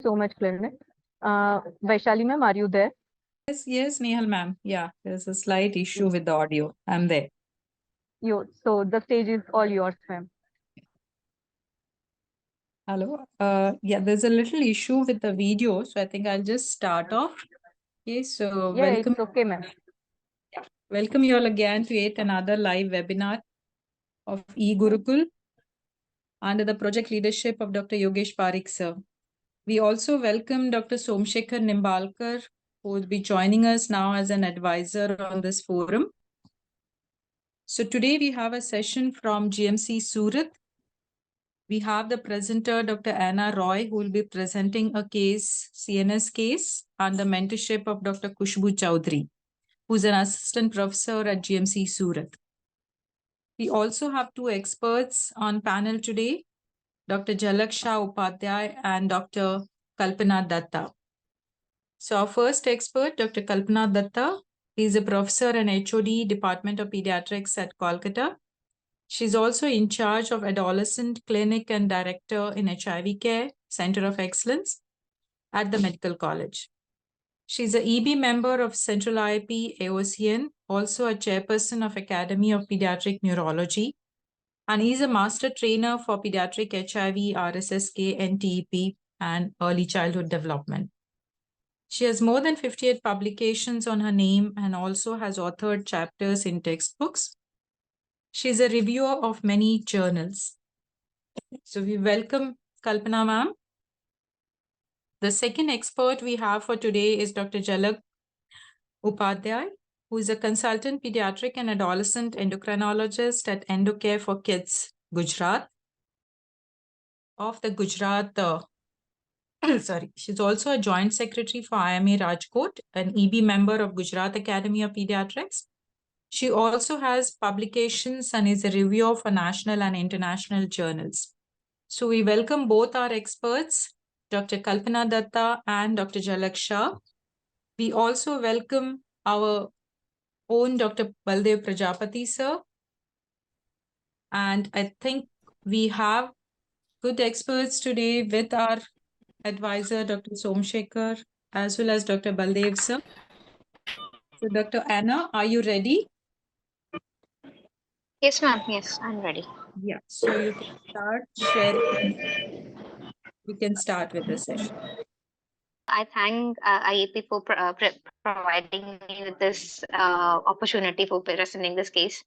So much clearness. Vaishali ma'am, are you there? Yes, Nehal ma'am. Yeah, there's a slight issue with the audio. I'm there. So the stage is all yours, ma'am. Hello. Yeah, there's a little issue with the video, so I think I'll just start off. Okay, so Yeah, welcome. it's okay, ma'am. Welcome you all again to yet another live webinar of eGurukul under the project leadership of Dr. Yogesh Parikh sir. We also welcome Dr. Somsekhar Nimbalkar, who will be joining us now as an advisor on this forum. So today we have a session from GMC Surat. We have the presenter, Dr. Anna Roy, who will be presenting a case, CNS case, under mentorship of Dr. Khushbu Chowdhury, who's an assistant professor at GMC Surat. We also have two experts on panel today, Dr. Jhalak Shah Upadhyay and Dr. Kalpana Datta. So our first expert, Dr. Kalpana Datta, is a professor and HOD, Department of Pediatrics at Kolkata. She's also in charge of Adolescent Clinic and Director in HIV Care, Center of Excellence at the Medical College. She's a EB member of Central IIP AOCN, also a chairperson of Academy of Pediatric Neurology, and is a master trainer for pediatric HIV, RSSK, NTEP, and early childhood development. She has more than 58 publications on her name and also has authored chapters in textbooks. She's a reviewer of many journals. So we welcome Kalpana ma'am. The second expert we have for today is Dr. Jhalak Upadhyay, who is a consultant pediatric and adolescent endocrinologist at Endocare for Kids, Gujarat, of the Gujarat. She's also a joint secretary for IMA Rajkot, an EB member of Gujarat Academy of Pediatrics. She also has publications and is a reviewer for national and international journals. So we welcome both our experts, Dr. Kalpana Datta and Dr. Jhalak Shah. We also welcome our own Dr. Baldev Prajapati sir. And I think we have good experts today with our advisor, Dr. Somsekhar, as well as Dr. Baldev sir. So Dr. Anna, are you ready? Yes, ma'am. Yes, I'm ready. Yeah, so you can start sharing. We can start with the session. I thank IAP for providing me with this opportunity for presenting this case.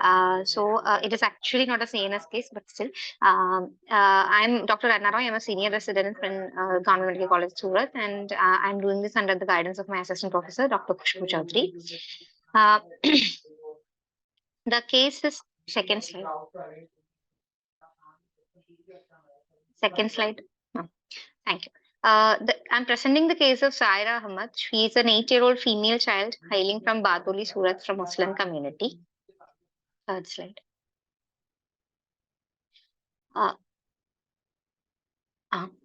It is actually not a CNS case, but still, I'm Dr. Anna Roy. I'm a senior resident in Government Medical College, Surat, and I'm doing this under the guidance of my assistant professor, Dr. Khushbu Chowdhury. The case is second slide. Second slide. No. Thank you. I'm presenting the case of Saira Ahmad. She is an 8-year-old female child hailing from Badoli, Surat, from Muslim community. Third slide.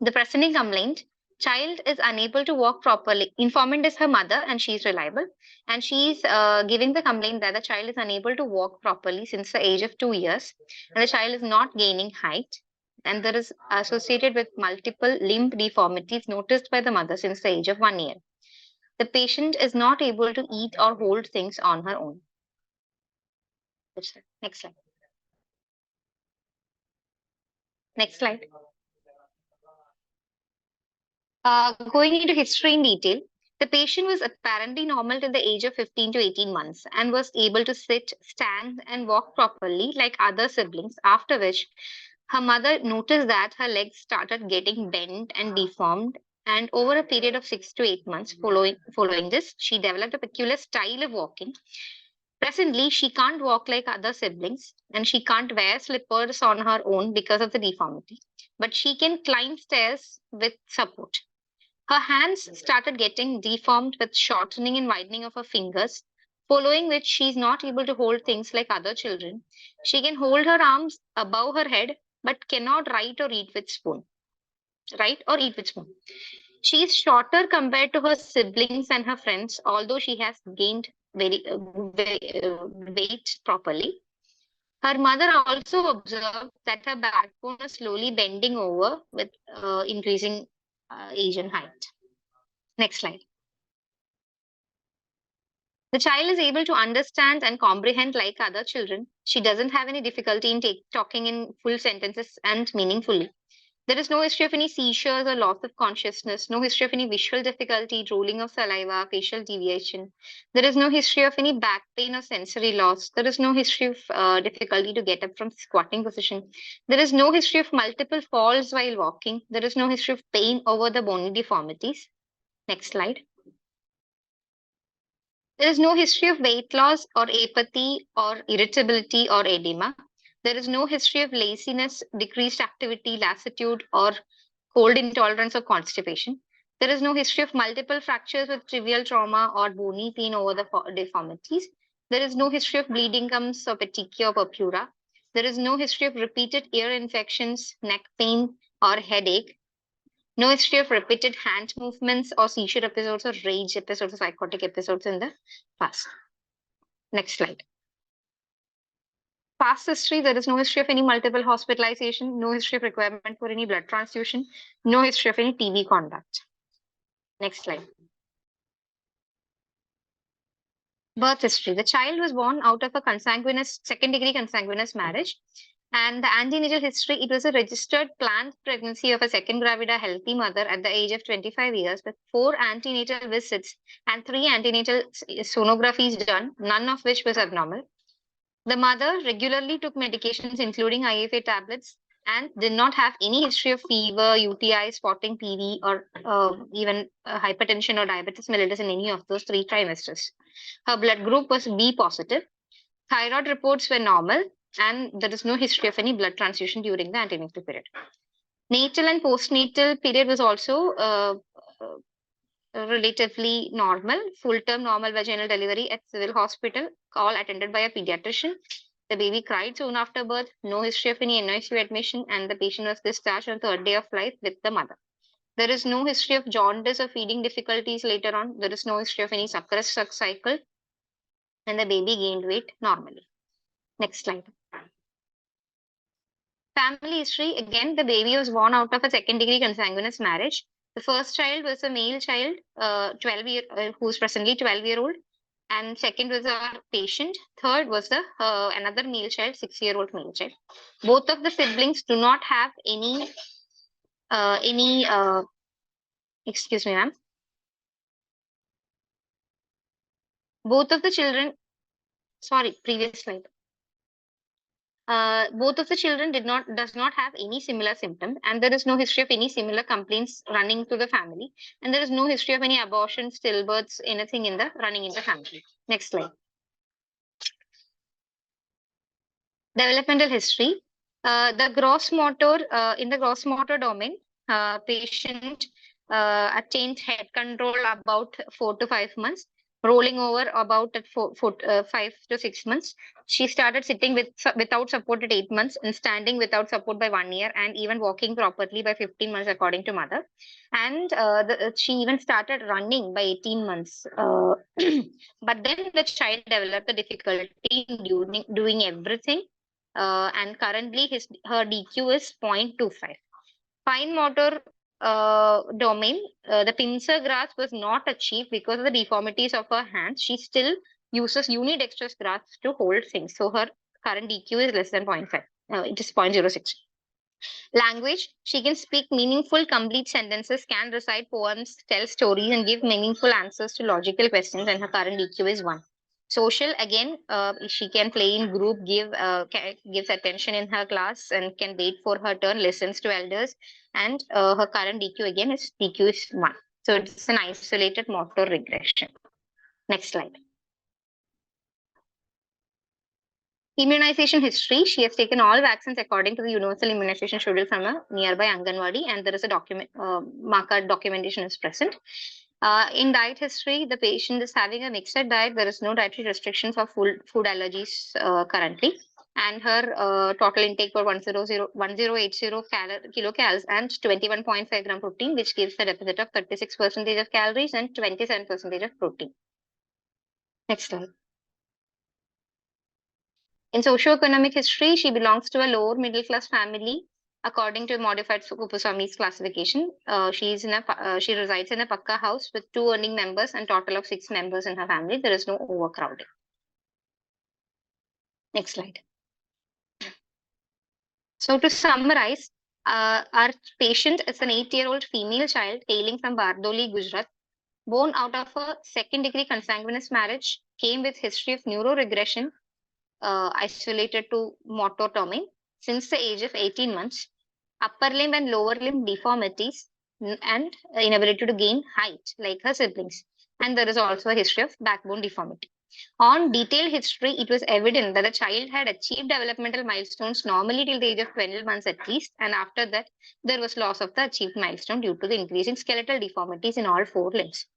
The presenting complaint: child is unable to walk properly. Informant is her mother and she is reliable. And she is giving the complaint that the child is unable to walk properly since the age of 2 years. And the child is not gaining height. And there is associated with multiple limb deformities noticed by the mother since the age of 1 year. The patient is not able to eat or hold things on her own. Next slide. Next slide. Going into history in detail, the patient was apparently normal till the age of 15 to 18 months and was able to sit, stand, and walk properly like other siblings, after which her mother noticed that her legs started getting bent and deformed. And over a period of 6 to 8 months following this, she developed a peculiar style of walking. Presently, she can't walk like other siblings and she can't wear slippers on her own because of the deformity. But she can climb stairs with support. Her hands started getting deformed with shortening and widening of her fingers, following which she is not able to hold things like other children. She can hold her arms above her head but cannot write or eat with spoon. She is shorter compared to her siblings and her friends, although she has gained weight properly. Her mother also observed that her backbone is slowly bending over with increasing age and height. Next slide. The child is able to understand and comprehend like other children. She doesn't have any difficulty in talking in full sentences and meaningfully. There is no history of any seizures or loss of consciousness, no history of any visual difficulty, drooling of saliva, facial deviation. There is no history of any back pain or sensory loss. There is no history of difficulty to get up from squatting position. There is no history of multiple falls while walking. There is no history of pain over the bony deformities. Next slide. There is no history of weight loss or apathy or irritability or edema. There is no history of laziness, decreased activity, lassitude, or cold intolerance or constipation. There is no history of multiple fractures with trivial trauma or bony pain over the deformities. There is no history of bleeding gums or petechia or purpura. There is no history of repeated ear infections, neck pain, or headache. No history of repeated hand movements or seizure episodes or rage episodes or psychotic episodes in the past. Next slide. Past history, there is no history of any multiple hospitalization, no history of requirement for any blood transfusion, no history of any TB conduct. Next slide. Birth history. The child was born out of a consanguineous, second-degree consanguineous marriage. And the antenatal history, it was a registered planned pregnancy of a second gravida healthy mother at the age of 25 years with 4 antenatal visits and 3 antenatal sonographies done, none of which was abnormal. The mother regularly took medications including IFA tablets and did not have any history of fever, UTI, spotting, PV, or even hypertension or diabetes mellitus in any of those 3 trimesters. Her blood group was B positive. Thyroid reports were normal, and there is no history of any blood transfusion during the antenatal period. Natal and postnatal period was also relatively normal. Full-term normal vaginal delivery at civil hospital, all attended by a pediatrician. The baby cried soon after birth, no history of any NICU admission, and the patient was discharged on the 3rd day of life with the mother. There is no history of jaundice or feeding difficulties later on. There is no history of any suckerus cycle, and the baby gained weight normally. Next slide. Family history, again, the baby was born out of a second-degree consanguineous marriage. The first child was a male child, who's presently 12-year-old, and second was our patient. Third was the another male child, 6-year-old male child. Both of the siblings do not have any excuse me, ma'am. Both of the children, sorry, previous slide. Both of the children does not have any similar symptom, and there is no history of any similar complaints running to the family, and there is no history of any abortion, stillbirths, anything in the running in the family. Next slide. Developmental history. The gross motor in the gross motor domain, patient attained head control about 4 to 5 months. Rolling over about at 5 to 6 months. She started sitting without support at 8 months and standing without support by 1 year, and even walking properly by 15 months according to mother. And she even started running by 18 months. But then the child developed a difficulty in doing everything. And currently her DQ is 0.25. Fine motor domain, the pincer grasp was not achieved because of the deformities of her hands. She still uses unidextrous grasp to hold things. So her current DQ is less than 0.5. It is 0.06. Language, she can speak meaningful, complete sentences, can recite poems, tell stories, and give meaningful answers to logical questions, and her current DQ is 1. Social, again, she can play in group, gives attention in her class, and can wait for her turn, listens to elders, and her current DQ again is DQ is 1. So it's an isolated motor regression. Next slide. Immunization history. She has taken all vaccines according to the universal immunization schedule from a nearby Anganwadi, and there is a marker documentation is present. In diet history, the patient is having a mixed diet. There is no dietary restrictions or food allergies currently. And her total intake for 1080 kilocals and 21.5 gram protein, which gives a deficit of 36% of calories and 27% of protein. Next slide. In socioeconomic history, she belongs to a lower middle class family. According to modified Kupaswamy's classification, she resides in a Pakka house with 2 earning members and total of 6 members in her family. There is no overcrowding. Next slide. So to summarize, our patient is an 8-year-old female child hailing from Bardoli, Gujarat, born out of a second-degree consanguineous marriage, came with history of neuroregression, isolated to motor domain since the age of 18 months, upper limb and lower limb deformities, and inability to gain height like her siblings. And there is also a history of backbone deformity. On detailed history, it was evident that the child had achieved developmental milestones normally till the age of 12 months at least, and after that, there was loss of the achieved milestone due to the increasing skeletal deformities in all 4 limbs,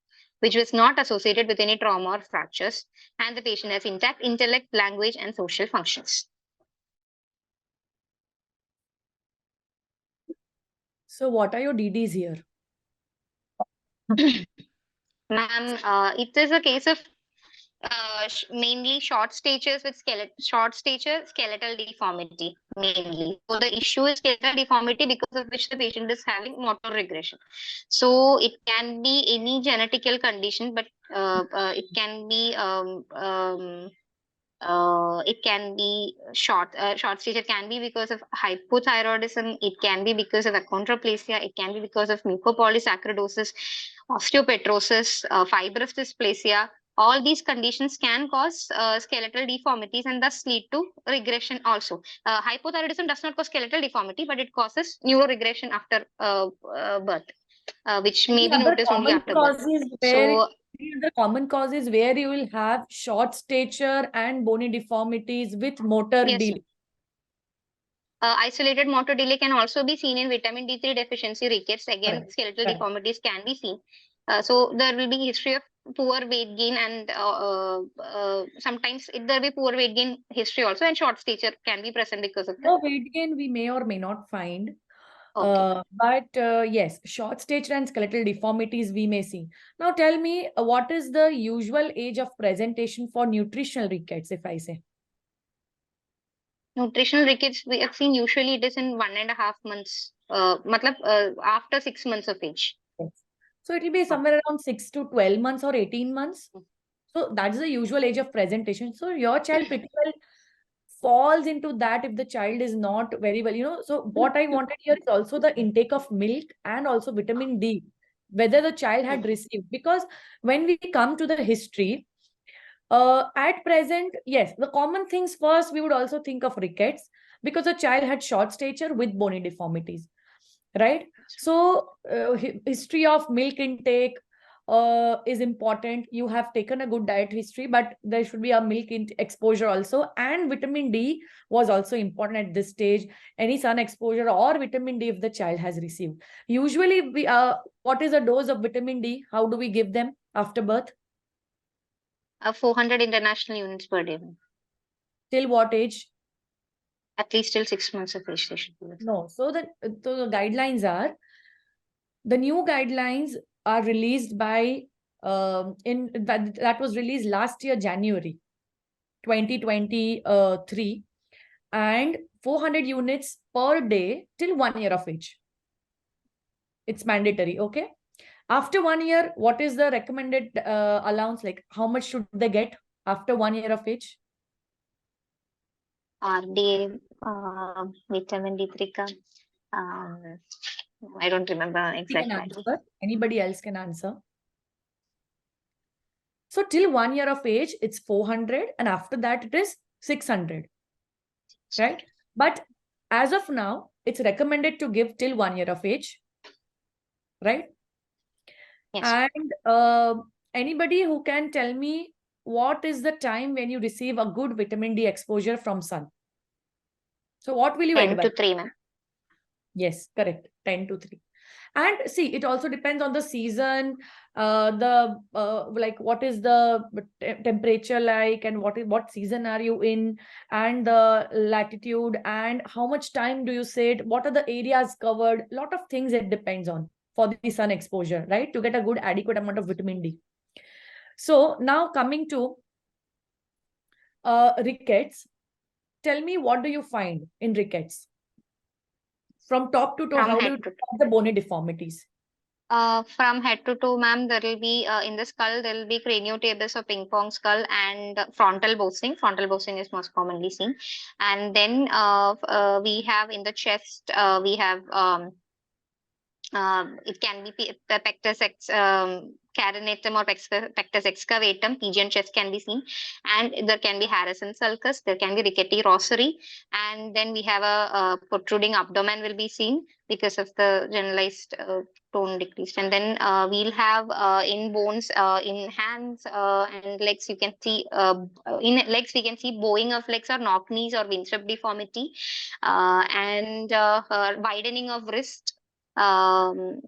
which was not associated with any trauma or fractures, and the patient has intact intellect, language, and social functions. So what are your DDs here? Ma'am, it is a case of mainly short statures with skeletal deformity mainly. So the issue is skeletal deformity, because of which the patient is having motor regression. So it can be any genetical condition, but it can be short stature can be because of hypothyroidism, it can be because of achondroplasia, it can be because of mucopolysaccharidosis, osteopetrosis, fibrous dysplasia. All these conditions can cause skeletal deformities and thus lead to regression also. Hypothyroidism does not cause skeletal deformity, but it causes neuroregression after birth, which may be noticed only after birth. The common causes where you will have short stature and bony deformities with motor Yes, delay. Isolated motor delay can also be seen in vitamin D3 deficiency rickets. Again, Correct. skeletal Correct. deformities can be seen. So there will be history of poor weight gain, and sometimes there will be poor weight gain history also, and short stature can be present because of that. No weight gain we may or may not find. Okay. But yes, short stature and skeletal deformities we may see. Now tell me, what is the usual age of presentation for nutritional rickets, if I say? Nutritional rickets, we have seen usually it is in 1.5 months, after 6 months of age. Yes. So it will be somewhere around 6 to 12 months or 18 months. So that's the usual age of presentation. So your child pretty well falls into that if the child is not very well, you know. So what I wanted here is also the intake of milk and also vitamin D, whether the child had received. Because when we come to the history, at present, yes, the common things first, we would also think of rickets because the child had short stature with bony deformities, right? So history of milk intake is important. You have taken a good diet history, but there should be a milk exposure also, and vitamin D was also important at this stage. Any sun exposure or vitamin D if the child has received. Usually we what is the dose of vitamin D? How do we give them after birth? 400 international units per day. Till what age? At least till 6 months of age they should be. No. So the guidelines are, the new guidelines are released by that was released last year, January 2023, and 400 units per day till 1 year of age. It's mandatory. Okay. After 1 year, what is the recommended allowance? Like how much should they get after 1 year of age? RDA, vitamin D3 ka, I don't remember exactly. Anybody else can answer. So till 1 year of age, it's 400, and after that it is 600, right? But as of now, it's recommended to give till 1 year of age, right? Yes. And anybody who can tell me what is the time when you receive a good vitamin D exposure from sun? So what will you 10 advise? to 3, ma'am. Yes, correct. 10 to 3. And see, it also depends on the season, like what is the temperature like, and what season are you in, and the latitude, and how much time do you sit, what are the areas covered. A lot of things it depends on for the sun exposure, right, to get a good adequate amount of vitamin D. So now coming to rickets, tell me, what do you find in rickets? From top to toe, From how do you head to describe the bony deformities? From head to toe, ma'am, there will be in the skull, there will be craniotabes or ping pong skull and frontal bossing. Frontal bossing is most commonly seen. And then we have in the chest, we have it can be pectus carinatum or pectus excavatum, pigeon chest can be seen, and there can be Harrison sulcus, there can be rickety rosary, and then we have a protruding abdomen will be seen because of the generalized tone decreased, and then we'll have in bones, in hands and legs, you can see in legs we can see bowing of legs or knock knees or Winstrup deformity, and widening of wrist, and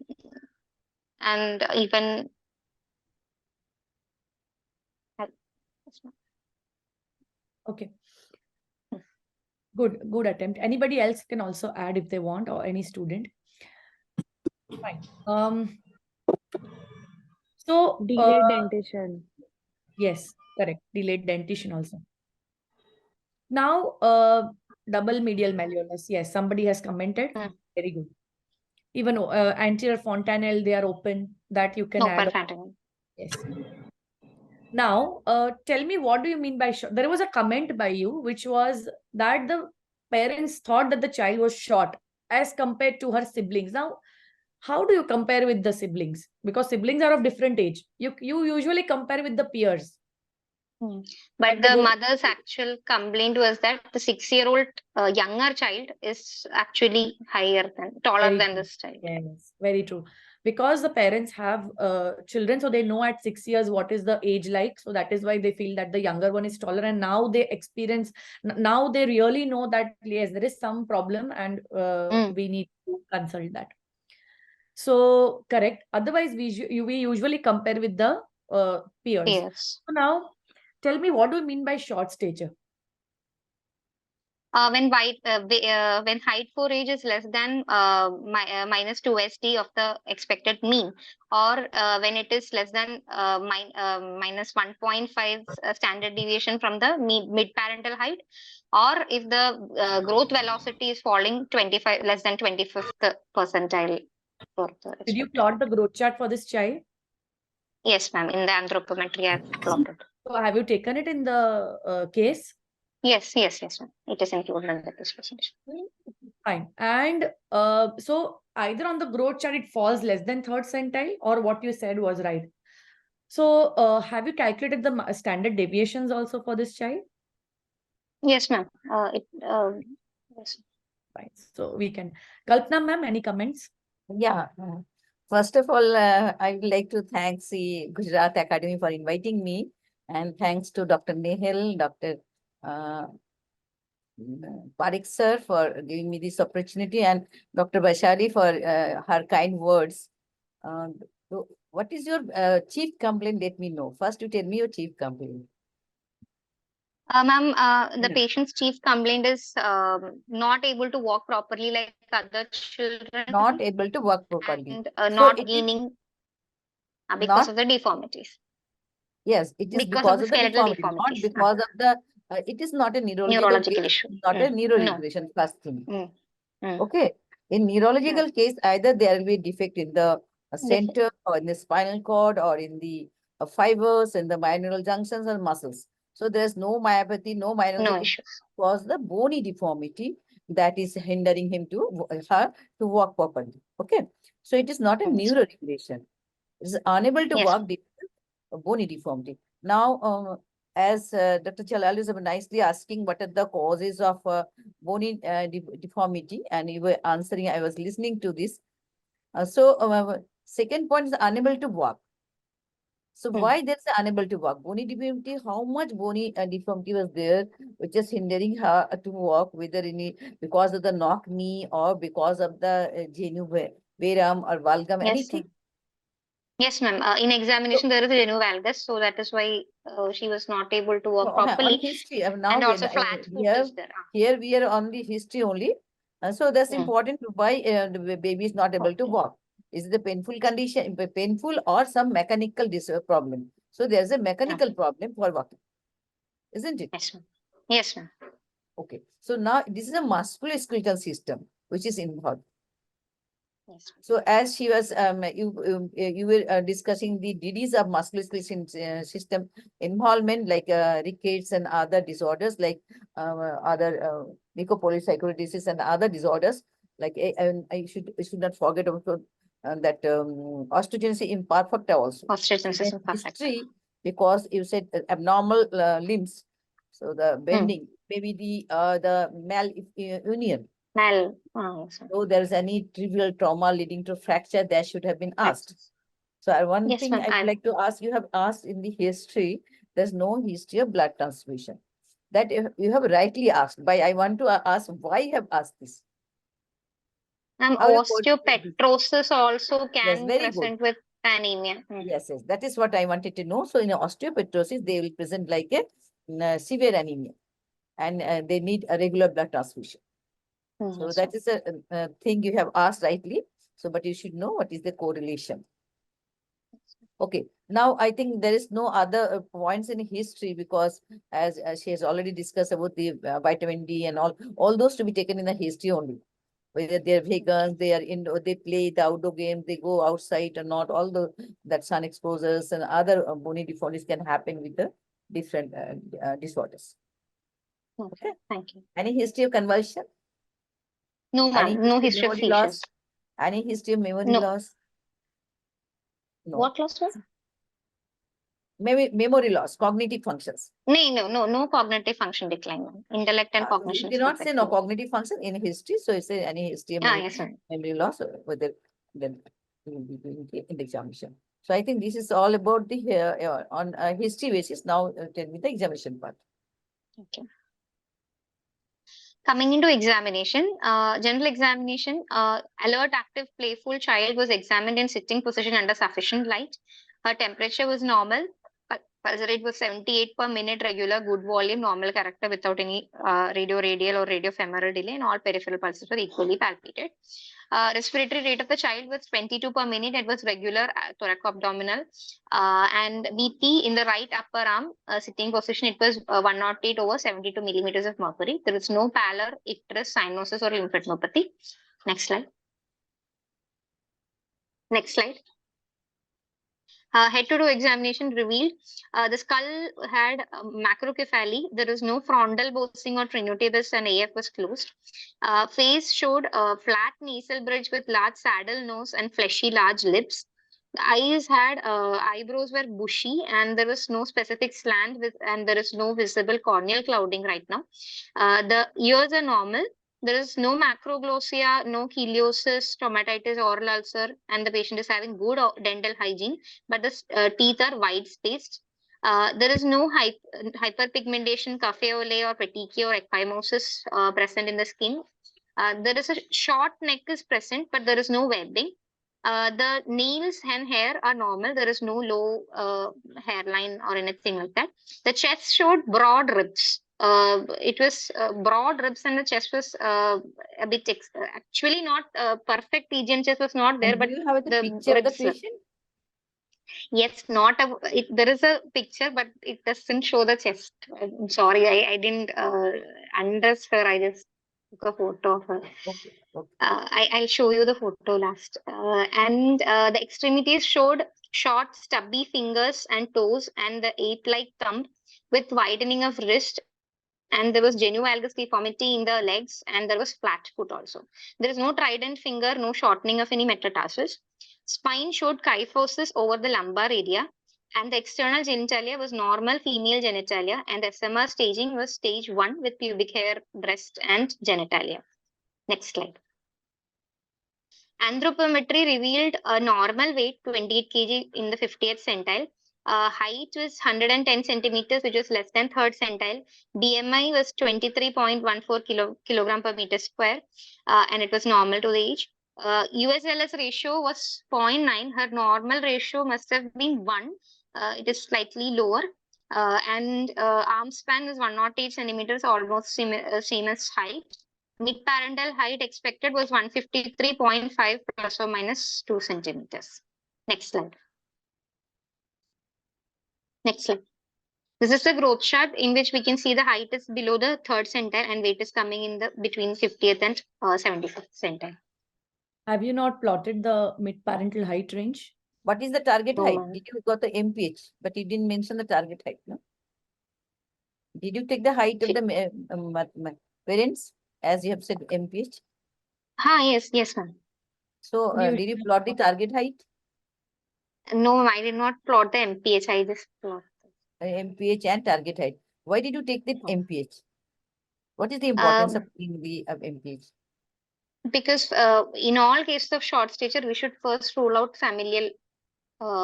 even Okay. Good attempt. Anybody else can also add if they want, or any student. Fine. So Delayed dentition. yes, correct. Delayed dentition also. Now, double medial malleolus. Yes, somebody has commented. Very good. Even anterior fontanelle, they are open. That you can add. Yes. Now, tell me, what do you mean by short? There was a comment by you, which was that the parents thought that the child was short as compared to her siblings. Now, how do you compare with the siblings? Because siblings are of different age. You usually compare with the peers. But the mother's actual complaint was that the 6-year-old younger child is actually taller than this child. Yes, very true. Because the parents have children, so they know at 6 years what is the age like. So that is why they feel that the younger one is taller. And now they experience, now they really know that, yes, there is some problem and we need to consult that. So correct. Otherwise, we usually compare with the peers. Yes. So now, tell me, what do you mean by short stature? When height for age is less than minus 2 SD of the expected mean, or when it is less than minus 1.5 standard deviation from the mid-parental height, or if the growth velocity is falling less than 25th percentile. Did you plot the growth chart for this child? Yes, ma'am. In the anthropometry, I have plotted. So have you taken it in the case? Yes, ma'am. It is included in this presentation. Fine. And so either on the growth chart, it falls less than 3rd centile, or what you said was right. So have you calculated the standard deviations also for this child? Yes, ma'am. Yes. Fine. So we can. Kalpana ma'am, any comments? Yeah. First of all, I would like to thank the Gujarat Academy for inviting me, and thanks to Dr. Nehal, Dr. Parikh sir for giving me this opportunity, and Dr. Vaishali for her kind words. So what is your chief complaint? Let me know. First, you tell me your chief complaint. Ma'am, the patient's chief complaint is not able to walk properly like other children. Not able to walk properly. And not gaining because of the deformities. Yes, it is because of the deformity, not because of the, it is not a neurological issue. Not a neuroregression, first thing. Okay. In neurological case, either there will be defect in the center or in the spinal cord or in the fibers and the binaural junctions and muscles. So there's no myopathy, no issues. Because the bony deformity that is hindering him her to walk properly. Okay. So it is not a neuroregression. It is unable to walk due to bony deformity. Now, as Dr. Jalal is nicely asking what are the causes of bony deformity, and you were answering, I was listening to this. Second point is unable to walk. So why there's unable to walk? Bony deformity, how much bony deformity was there, which is hindering her to walk, whether because of the knock knee or because of the genu varum or valgum, anything? Yes, ma'am. In examination, there is a genu valgus, so that is why she was not able to walk properly. On history, now and also flat foot is there. Here we are on the history only. So that's important why the baby is not able to walk. Is it a painful condition, painful or some mechanical problem? So there's a mechanical problem for walking, isn't it? Yes, ma'am. Yes, ma'am. Okay. So now this is a musculoskeletal system which is involved. Yes. So as she was, you were discussing the disease of musculoskeletal system involvement, like rickets and other disorders, like other mucopolysaccharidosis disease and other disorders. Like and I should not forget about that osteogenesis imperfecta also. Osteogenesis In imperfecta. history, because you said abnormal limbs, so the bending, maybe the malunion. Yes, ma'am. So there is any trivial trauma leading to fracture, that should have been asked. So one Yes, thing ma'am, I'd like to ask, you have asked in the history, there's no history of blood transfusion. That you have rightly asked, but I want to ask why you have asked this. And How you could- osteopetrosis also Yes, can very present good. with anemia. Yes, that is what I wanted to know. So in osteopetrosis, they will present like a severe anemia, and they need a regular blood transfusion. So Yes, that is a thing you have asked rightly. So, but you should know what is the correlation. Okay, now I think there is no other points in history, because as she has already discussed about the vitamin D and all those to be taken in the history only. Whether they're vegans, they are indoor, they play the outdoor game, they go outside or not, all that sun exposures and other bony deformities can happen with the different disorders. Okay, thank you. Any history of convulsion? No, Any ma'am, no history of memory loss? seizures. Any history of memory No. loss? No. What loss, ma'am? Memory loss, cognitive functions. No cognitive function decline, ma'am. Intellect and You cognition is cannot say no perfectly. cognitive function in history. So you say any history of Yes, ma'am. memory loss, or whether then we will be doing in the examination. So I think this is all about the on a history basis. Now tell me the examination part. Okay. Coming into examination, general examination, alert, active, playful child was examined in sitting position under sufficient light. Her temperature was normal. Pulse rate was 78 per minute, regular, good volume, normal character without any radial or radiofemoral delay, and all peripheral pulses were equally palpated. Respiratory rate of the child was 22 per minute. It was regular, thoraco-abdominal. And BP in the right upper arm, sitting position, it was 108 over 72 millimeters of mercury. There was no pallor, icterus, cyanosis, or lymphadenopathy. Next slide. Next slide. Head-to-toe examination revealed the skull had macrocephaly. There was no frontal bossing or trinotibus, and AF was closed. Face showed a flat nasal bridge with large saddle nose and fleshy large lips. The eyes had eyebrows were bushy, and there was no specific slant and there is no visible corneal clouding right now. The ears are normal. There is no macroglossia, no chiliosis, stomatitis, oral ulcer, and the patient is having good dental hygiene, but the teeth are wide spaced. There is no hyperpigmentation, café au lait, or petechia or ecchymosis present in the skin. There is a short neck is present, but there is no webbing. The nails and hair are normal. There is no low hairline or anything like that. The chest showed broad ribs. It was broad ribs, and the chest was a bit actually not perfect. Pigeon chest was not there, And but do you have the the picture of the ribs. patient? Yes, not a. There is a picture, but it doesn't show the chest. I'm sorry, I didn't undress her. I just took a photo of her. Okay. I'll show you the photo last. And the extremities showed short, stubby fingers and toes, and the ape-like thumb with widening of wrist. And there was genuvalgus deformity in the legs, and there was flat foot also. There is no trident finger, no shortening of any metatarsus. Spine showed kyphosis over the lumbar area, and the external genitalia was normal female genitalia, and the SMR staging was stage 1 with pubic hair, breast, and genitalia. Next slide. Anthropometry revealed a normal weight 28 kg in the 50th centile. Height was 110 centimeters, which was less than 3rd centile. BMI was 23.14 kilogram per meter square, and it was normal to the age. USLS ratio was 0.9. Her normal ratio must have been 1. It is slightly lower. And arm span is 108 centimeters, almost same as height. Mid-parental height expected was 153.5 plus or minus 2 centimeters. Next slide. Next slide. This is the growth chart in which we can see the height is below the 3rd centile and weight is coming in the between 50th and 75th centile. Have you not plotted the mid-parental height range? What is the target No, height? ma'am. Did you got the MPH, but you didn't mention the target height, no? Did you take the height of the parents, as you have said, MPH? Yes, ma'am. So, You did you plot the target height? No, ma'am, I did not plot the MPH. I just plot. MPH and target height. Why did you take the Oh. MPH? What is the importance Um, of taking the MPH? Because in all cases of short stature, we should first rule out familial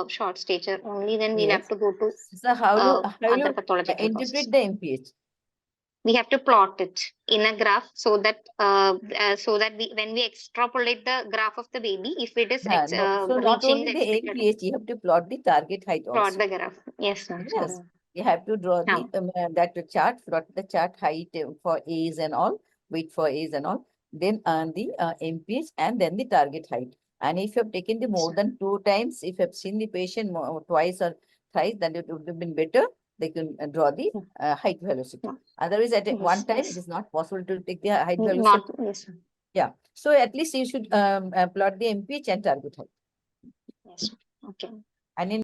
short stature. Only then we'll Yes. have to go to So how other you pathological causes. interpret the MPH? We have to plot it in a graph so that when we extrapolate the graph of the baby, if it is No. So not reaching only the the expected, MPH, you have to plot the target height plot also. the graph. Yes, ma'am. Yes. Sorry. You have to draw the Yeah. that chart, plot the chart height for A's and all, width for A's and all, then the MPH and then the target height. And if you have taken the more than 2 times, if you have seen the patient twice or thrice, then it would have been better. They can draw the height velocity. Yeah. Otherwise, at Yes, one time, yes. it is not possible to take the height velocity. Not yes, ma'am. Yeah. So at least you should plot the MPH and target height. Yes. Okay. And in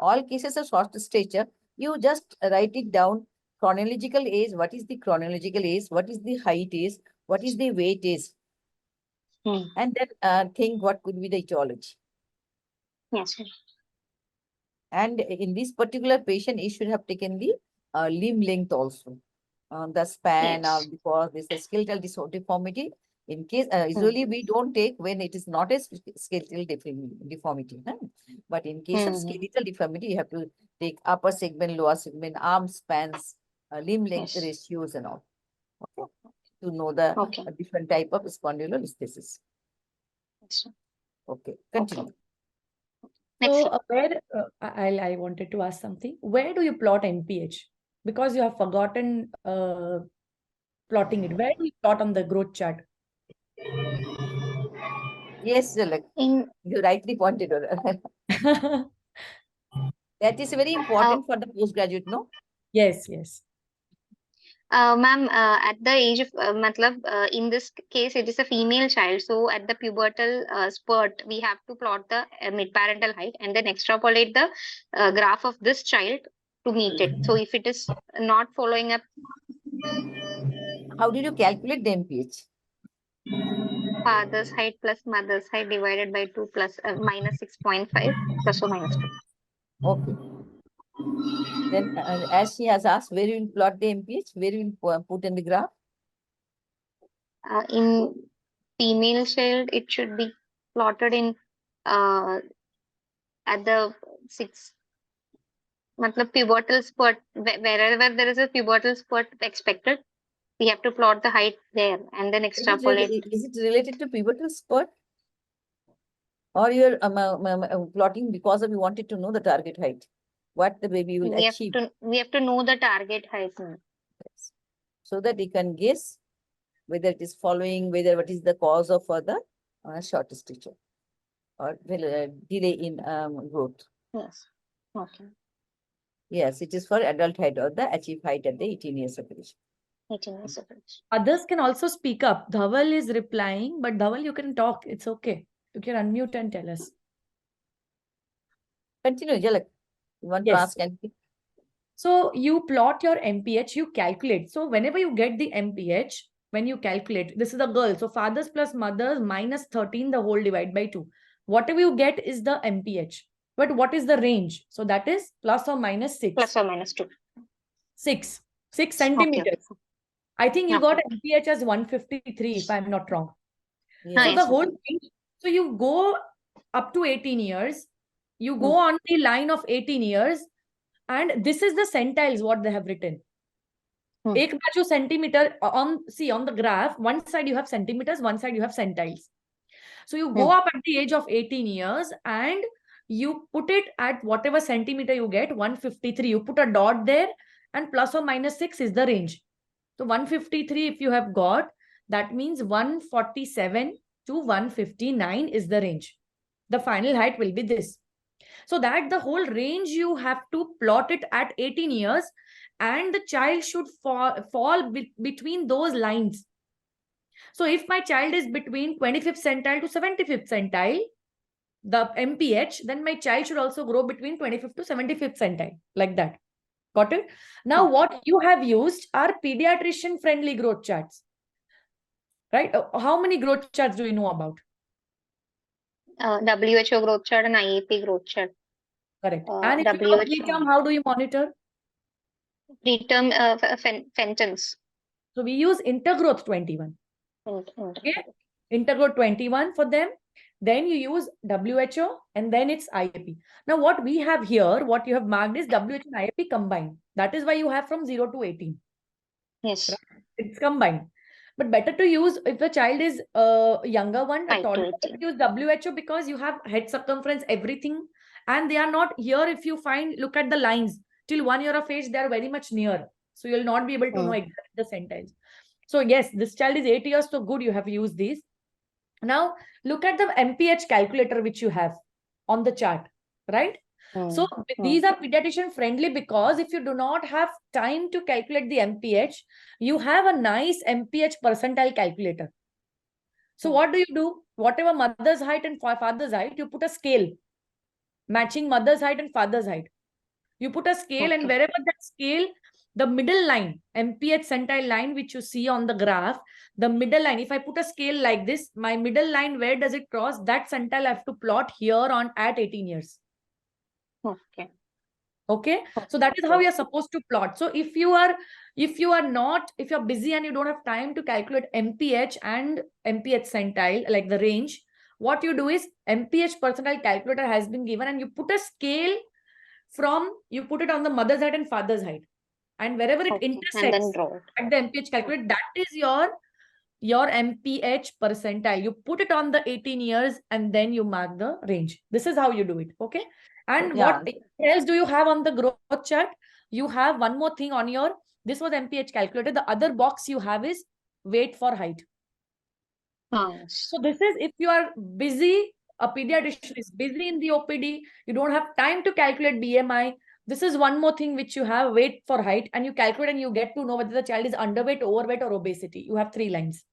all cases of short stature, you just write it down. Chronological age, what is the chronological age? What is the height is? What is the weight is? And then think what could be the etiology. Yes, sir. And in this particular patient, you should have taken the limb length also. The span Yes. because this is skeletal deformity. In case, usually we don't take when it is not a skeletal deformity. Huh? But in case of skeletal deformity, you have to take upper segment, lower segment, arm spans, limb length Yes. ratios and all. Okay. To know the different type of spondylolisthesis. Yes, sir. Okay, continue. Okay. Next So slide. where I wanted to ask something. Where do you plot MPH? Because you have forgotten plotting it. Where do you plot on the growth chart? Yes, like you rightly pointed out. That is very important for the postgraduate, no? Yes, yes. Ma'am, at the age of in this case, it is a female child. So at the pubertal spurt, we have to plot the mid-parental height and then extrapolate the graph of this child to meet it. So if it is not following up, how did you calculate the MPH? Father's height plus mother's height divided by 2 plus minus 6.5 plus or minus 2. Okay. Then as she has asked, where you will plot the MPH? Where you will put in the graph? In female child, it should be plotted in at the 6. Pubertal spurt, wherever there is a pubertal spurt expected, we have to plot the height there and then extrapolate. Is it related to pubertal spurt? Or you're plotting because of you wanted to know the target height? What the baby will achieve? We have to know the target height. Yes. So that you can guess whether it is following, whether what is the cause of further short stature or delay in growth. Yes. Okay. Yes, it is for adult height or the achieved height at the 18 years of age. 18 years of age. Others can also speak up. Dhaval is replying, but Dhaval, you can talk. It's okay. You can unmute and tell us. Continue, Jalak. You want to ask anything? So you plot your MPH, you calculate. So whenever you get the MPH, when you calculate, this is the girl. So fathers plus mothers minus 13, the whole divide by 2. Whatever you get is the MPH. But what is the range? So that is plus or minus 6. Plus or minus 2. 6 centimeters. Okay. I think you got MPH as 153, if I'm not wrong. Yes. So the whole thing, so you go up to 18 years, you go on the line of 18 years, and this is the centiles what they have written. Ek baju centimeter on the graph, one side you have centimeters, one side you have centiles. So you go up at the age of 18 years and you put it at whatever centimeter you get, 153. You put a dot there and plus or minus 6 is the range. So 153 if you have got, that means 147 to 159 is the range. The final height will be this. So that the whole range you have to plot it at 18 years and the child should fall between those lines. So if my child is between 25th centile to 75th centile, the MPH, then my child should also grow between 25th to 75th centile, like that. Got it? Now, Okay. what you have used are pediatrician friendly growth charts, right? How many growth charts do you know about? WHO growth chart and IAP growth chart. Correct. And if you know preterm, how do you monitor? Preterm Fenton's. So we use Intergrowth 21. Okay? Intergrowth 21 for them. Then you use WHO and then it's IAP. Now, what we have here, what you have marked is WHO and IAP combined. That is why you have from 0 to 18. Yes. Right? It's combined. But better to use, if the child is a younger one, a toddler, use WHO because you have head circumference, everything. And they are not here. If you look at the lines, till 1 year of age, they are very much near. So you'll not be able to know exactly the centiles. So yes, this child is 8 years, so good, you have used these. Now, look at the MPH calculator which you have on the chart, right? So these are pediatrician friendly because if you do not have time to calculate the MPH, you have a nice MPH percentile calculator. So what do? Whatever mother's height and father's height, you put a scale matching mother's height and father's height. You put a scale and wherever that scale, the middle line, MPH centile line, which you see on the graph, the middle line, if I put a scale like this, my middle line, where does it cross? That centile I have to plot here on at 18 years. Okay. Okay. So that is how you're supposed to plot. So if you're busy and you don't have time to calculate MPH and MPH centile, like the range, what you do is MPH percentile calculator has been given and you put a scale you put it on the mother's height and father's height. And wherever it intersects at the MPH calculator, that is your MPH percentile. You put it on the 18 years and then you mark the range. This is how you do it. Okay. And what else do you have on the growth chart? You have one more thing on this was MPH calculator. The other box you have is weight for height. So this is if you are busy, a pediatrician is busy in the OPD, you don't have time to calculate BMI. This is one more thing which you have, weight for height, and you calculate and you get to know whether the child is underweight, overweight, or obesity. You have 3 lines.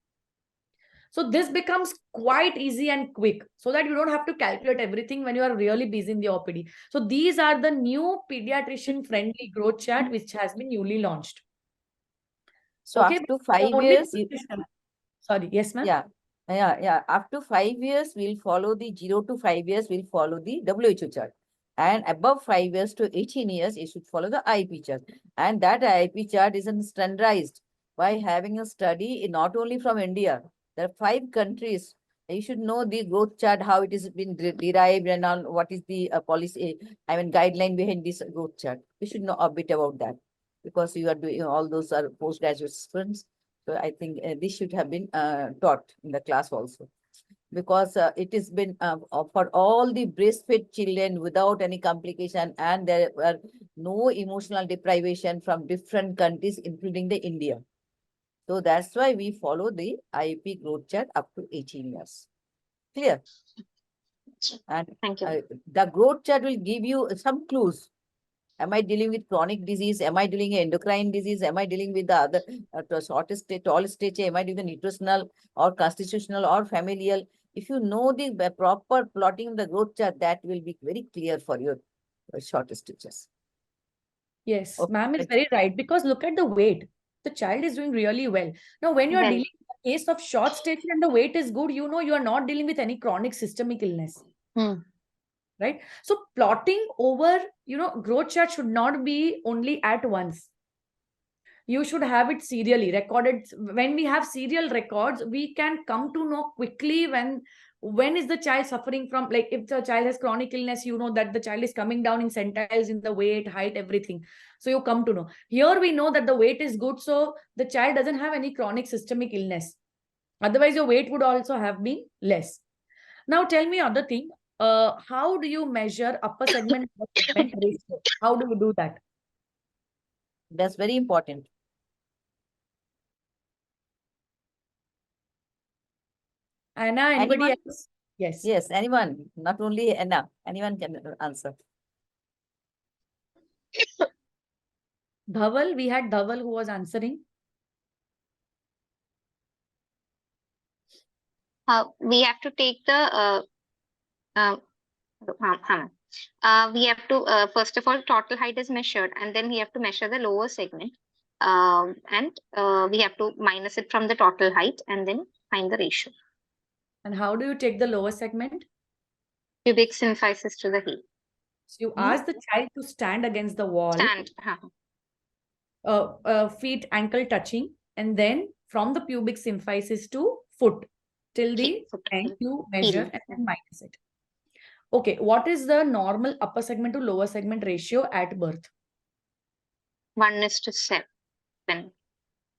So this becomes quite easy and quick so that you don't have to calculate everything when you are really busy in the OPD. So these are the new pediatrician friendly growth chart which has been newly launched. So up to 5 years. Sorry, yes, ma'am. Yeah. Up to 5 years, we'll follow the 0 to 5 years, we'll follow the WHO chart. And above 5 years to 18 years, you should follow the IAP chart. And that IAP chart is standardized by having a study not only from India. There are 5 countries. You should know the growth chart, how it is been derived and on what is the policy, guideline behind this growth chart. You should know a bit about that because you are doing all those are postgraduate students. So I think this should have been taught in the class also. Because it has been for all the breastfed children without any complication and there were no emotional deprivation from different countries, including the India. So that's why we follow the IAP growth chart up to 18 years. Clear? And thank you. The growth chart will give you some clues. Am I dealing with chronic disease? Am I dealing with endocrine disease? Am I dealing with the other shortest stage, tallest stage? Am I doing the nutritional or constitutional or familial? If you know the proper plotting of the growth chart, that will be very clear for your shortest stages. Yes, ma'am is very right because look at the weight. The child is doing really well. Now, when you are dealing with a case of short stature and the weight is good, you know you are not dealing with any chronic systemic illness. Right? So plotting over, growth chart should not be only at once. You should have it serially recorded. When we have serial records, we can come to know quickly when is the child suffering from, like if the child has chronic illness, you know that the child is coming down in centiles in the weight, height, everything. So you come to know. Here we know that the weight is good. So the child doesn't have any chronic systemic illness. Otherwise, your weight would also have been less. Now tell me other thing. How do you measure upper segment ratio? How do you do that? That's very important. Anna, anybody else? Yes. Yes, anyone, not only Anna, anyone can answer. Dhaval, we had Dhaval who was answering. We have to take the we have to first of all total height is measured, and then we have to measure the lower segment, and we have to minus it from the total height and then find the ratio. And how do you take the lower segment? Pubic symphysis to the heel. So you ask the child to stand against the wall, Stand. feet ankle touching, and then from the pubic symphysis to foot till the Foot. end you measure Heel. and then minus it. Okay, what is the normal upper segment to lower segment ratio at birth? 1:7.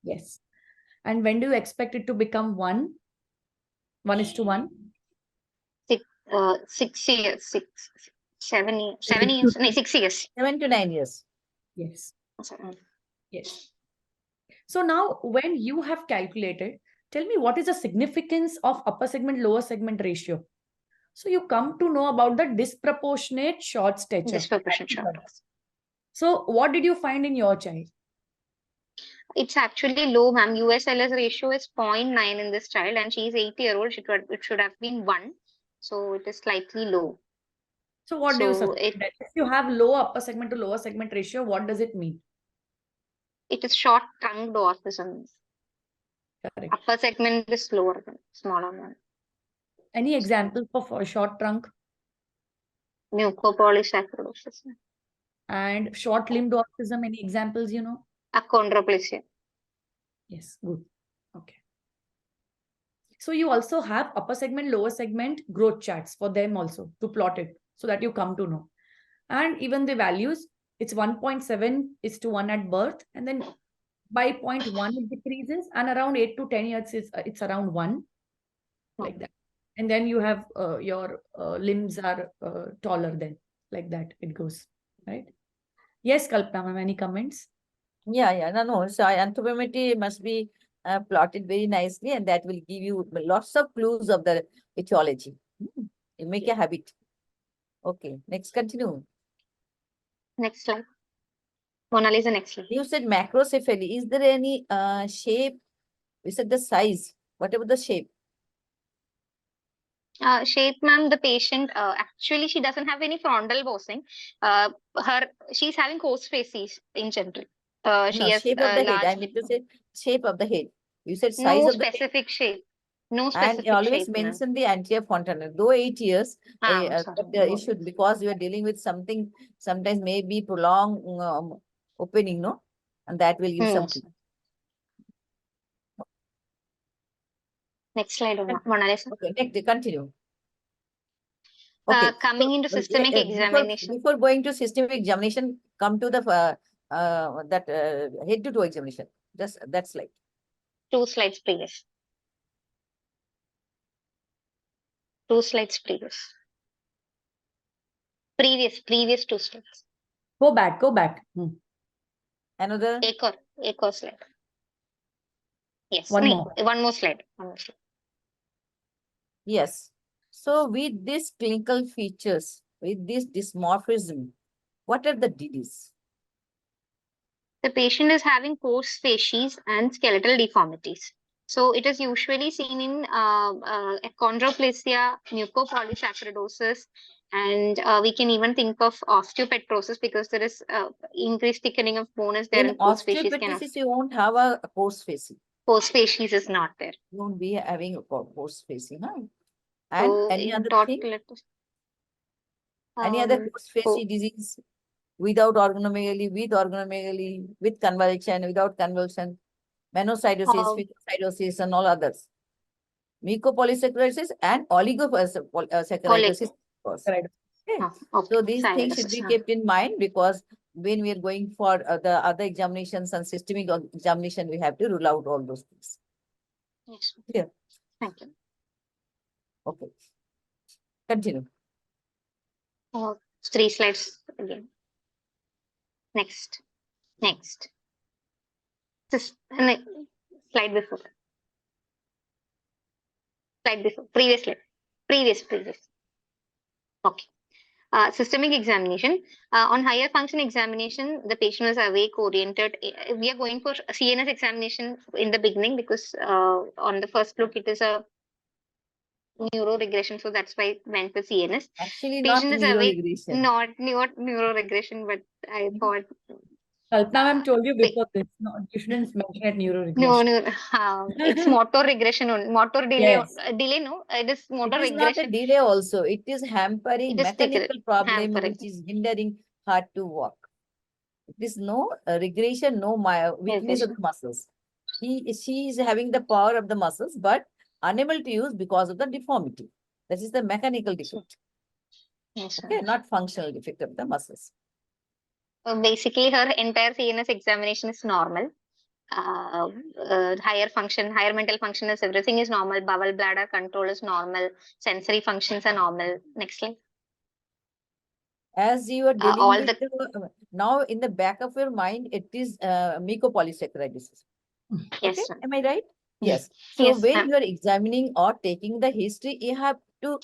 Yes. And when do you expect it to become 1? 1:1? 6 years, 7 years, 7 years, no, 6 years. 7 to 9 years. Yes. Sorry. Yes. So now when you have calculated, tell me what is the significance of upper segment, lower segment ratio? So you come to know about the disproportionate short stature. Disproportionate short. So what did you find in your child? It's actually low, ma'am. USLS ratio is 0.9 in this child, and she is 8-year-old. It should have been 1. So it is slightly low. So what do you So suggest? If you have low upper segment to lower segment ratio, what does it mean? it is short trunk dwarfism. Correct. Upper segment is lower than smaller one. Any examples for short trunk? Mucopolysaccharidosis. And short limb dwarfism, any examples, you know? Achondroplasia. Yes, good. Okay. So you also have upper segment, lower segment growth charts for them also to plot it so that you come to know. And even the values, it's 1.7:1 at birth, and then by 0.1 it decreases, and around 8 to 10 years it's around 1, like that. And then you have your limbs are taller than, like that it goes, right? Yes, Kalpana ma'am, any comments? Yeah. No. So anthropometry must be plotted very nicely, and that will give you lots of clues of the etiology. You make a habit. Okay, next, continue. Next slide. Mona Lisa, next slide. You said macrocephaly. Is there any shape? You said the size. What about the shape? Shape, ma'am, the patient, actually, she doesn't have any frontal bossing. She's having horse faces in general. She No, has shape of the large, head. I mean to say shape of the head. You said size no of the head. specific shape. No And specific you always shape, ma'am. mention the anterior fontanelle. Though 8 years, Sorry. but it should, because you are dealing with something, sometimes maybe prolonged opening, no? And that will give some clue. Next slide, Mona Lisa. Okay, next, continue. Okay. Coming into systemic examination. Before going to systemic examination, come to the head to toe examination. Just that slide. 2 slides previous. 2 slides previous. Previous 2 slides. Go back. Another? Echo slide. Yes. One more. One more slide. Yes. So with these clinical features, with this dysmorphism, what are the DDs? The patient is having coarse facies and skeletal deformities. So it is usually seen in achondroplasia, mucopolysaccharidosis, and we can even think of osteopetrosis because there is increased thickening of bone as there In in coarse facies. osteopetrosis, you won't have a coarse facing. Coarse facies is not there. You won't be having a coarse facing, huh? And So any in other thing? Any other coarse facing disease without organomegaly, with organomegaly, with convulsion, without convulsion, monocytosis, phagocytosis, and all others. Mucopolysaccharidosis and oligosaccharidosis. Correct. Okay. So these things should be kept in mind, because when we are going for the other examinations and systemic examination, we have to rule out all those things. Yes. Yeah. Thank you. Okay. Continue. 3 slides again. Next. Slide before. Previous slide. Previous. Okay. Systemic examination. On higher function examination, the patient was awake, oriented. We are going for CNS examination in the beginning because on the first look, it is a neuroregression, so that's why I went with CNS. Actually, not Patient is awake, neuroregression. not neuroregression, but I thought Kalpana ma'am told you wait. before this. No, you shouldn't mention it no, neuroregression. it's motor regression only. Motor delay, Yes. delay. No, it is motor It is not a regression. delay also. It is hampering It is mechanical problem hampering. which is hindering heart to walk. It is no regression, no weakness of the muscles. She is having the power of the muscles, but unable to use because of the deformity. That is the mechanical defect. Yes, Okay, not functional defect of the muscles. basically, her entire CNS examination is normal. Higher function, higher mental function is everything is normal. Bowel bladder control is normal. Sensory functions are normal. Next slide. As you are dealing all with now in the back of your mind, it is mucopolysaccharidosis. Yes, Okay, ma'am. am I right? Yes. So Yes, when ma'am. you are examining or taking the history, you have to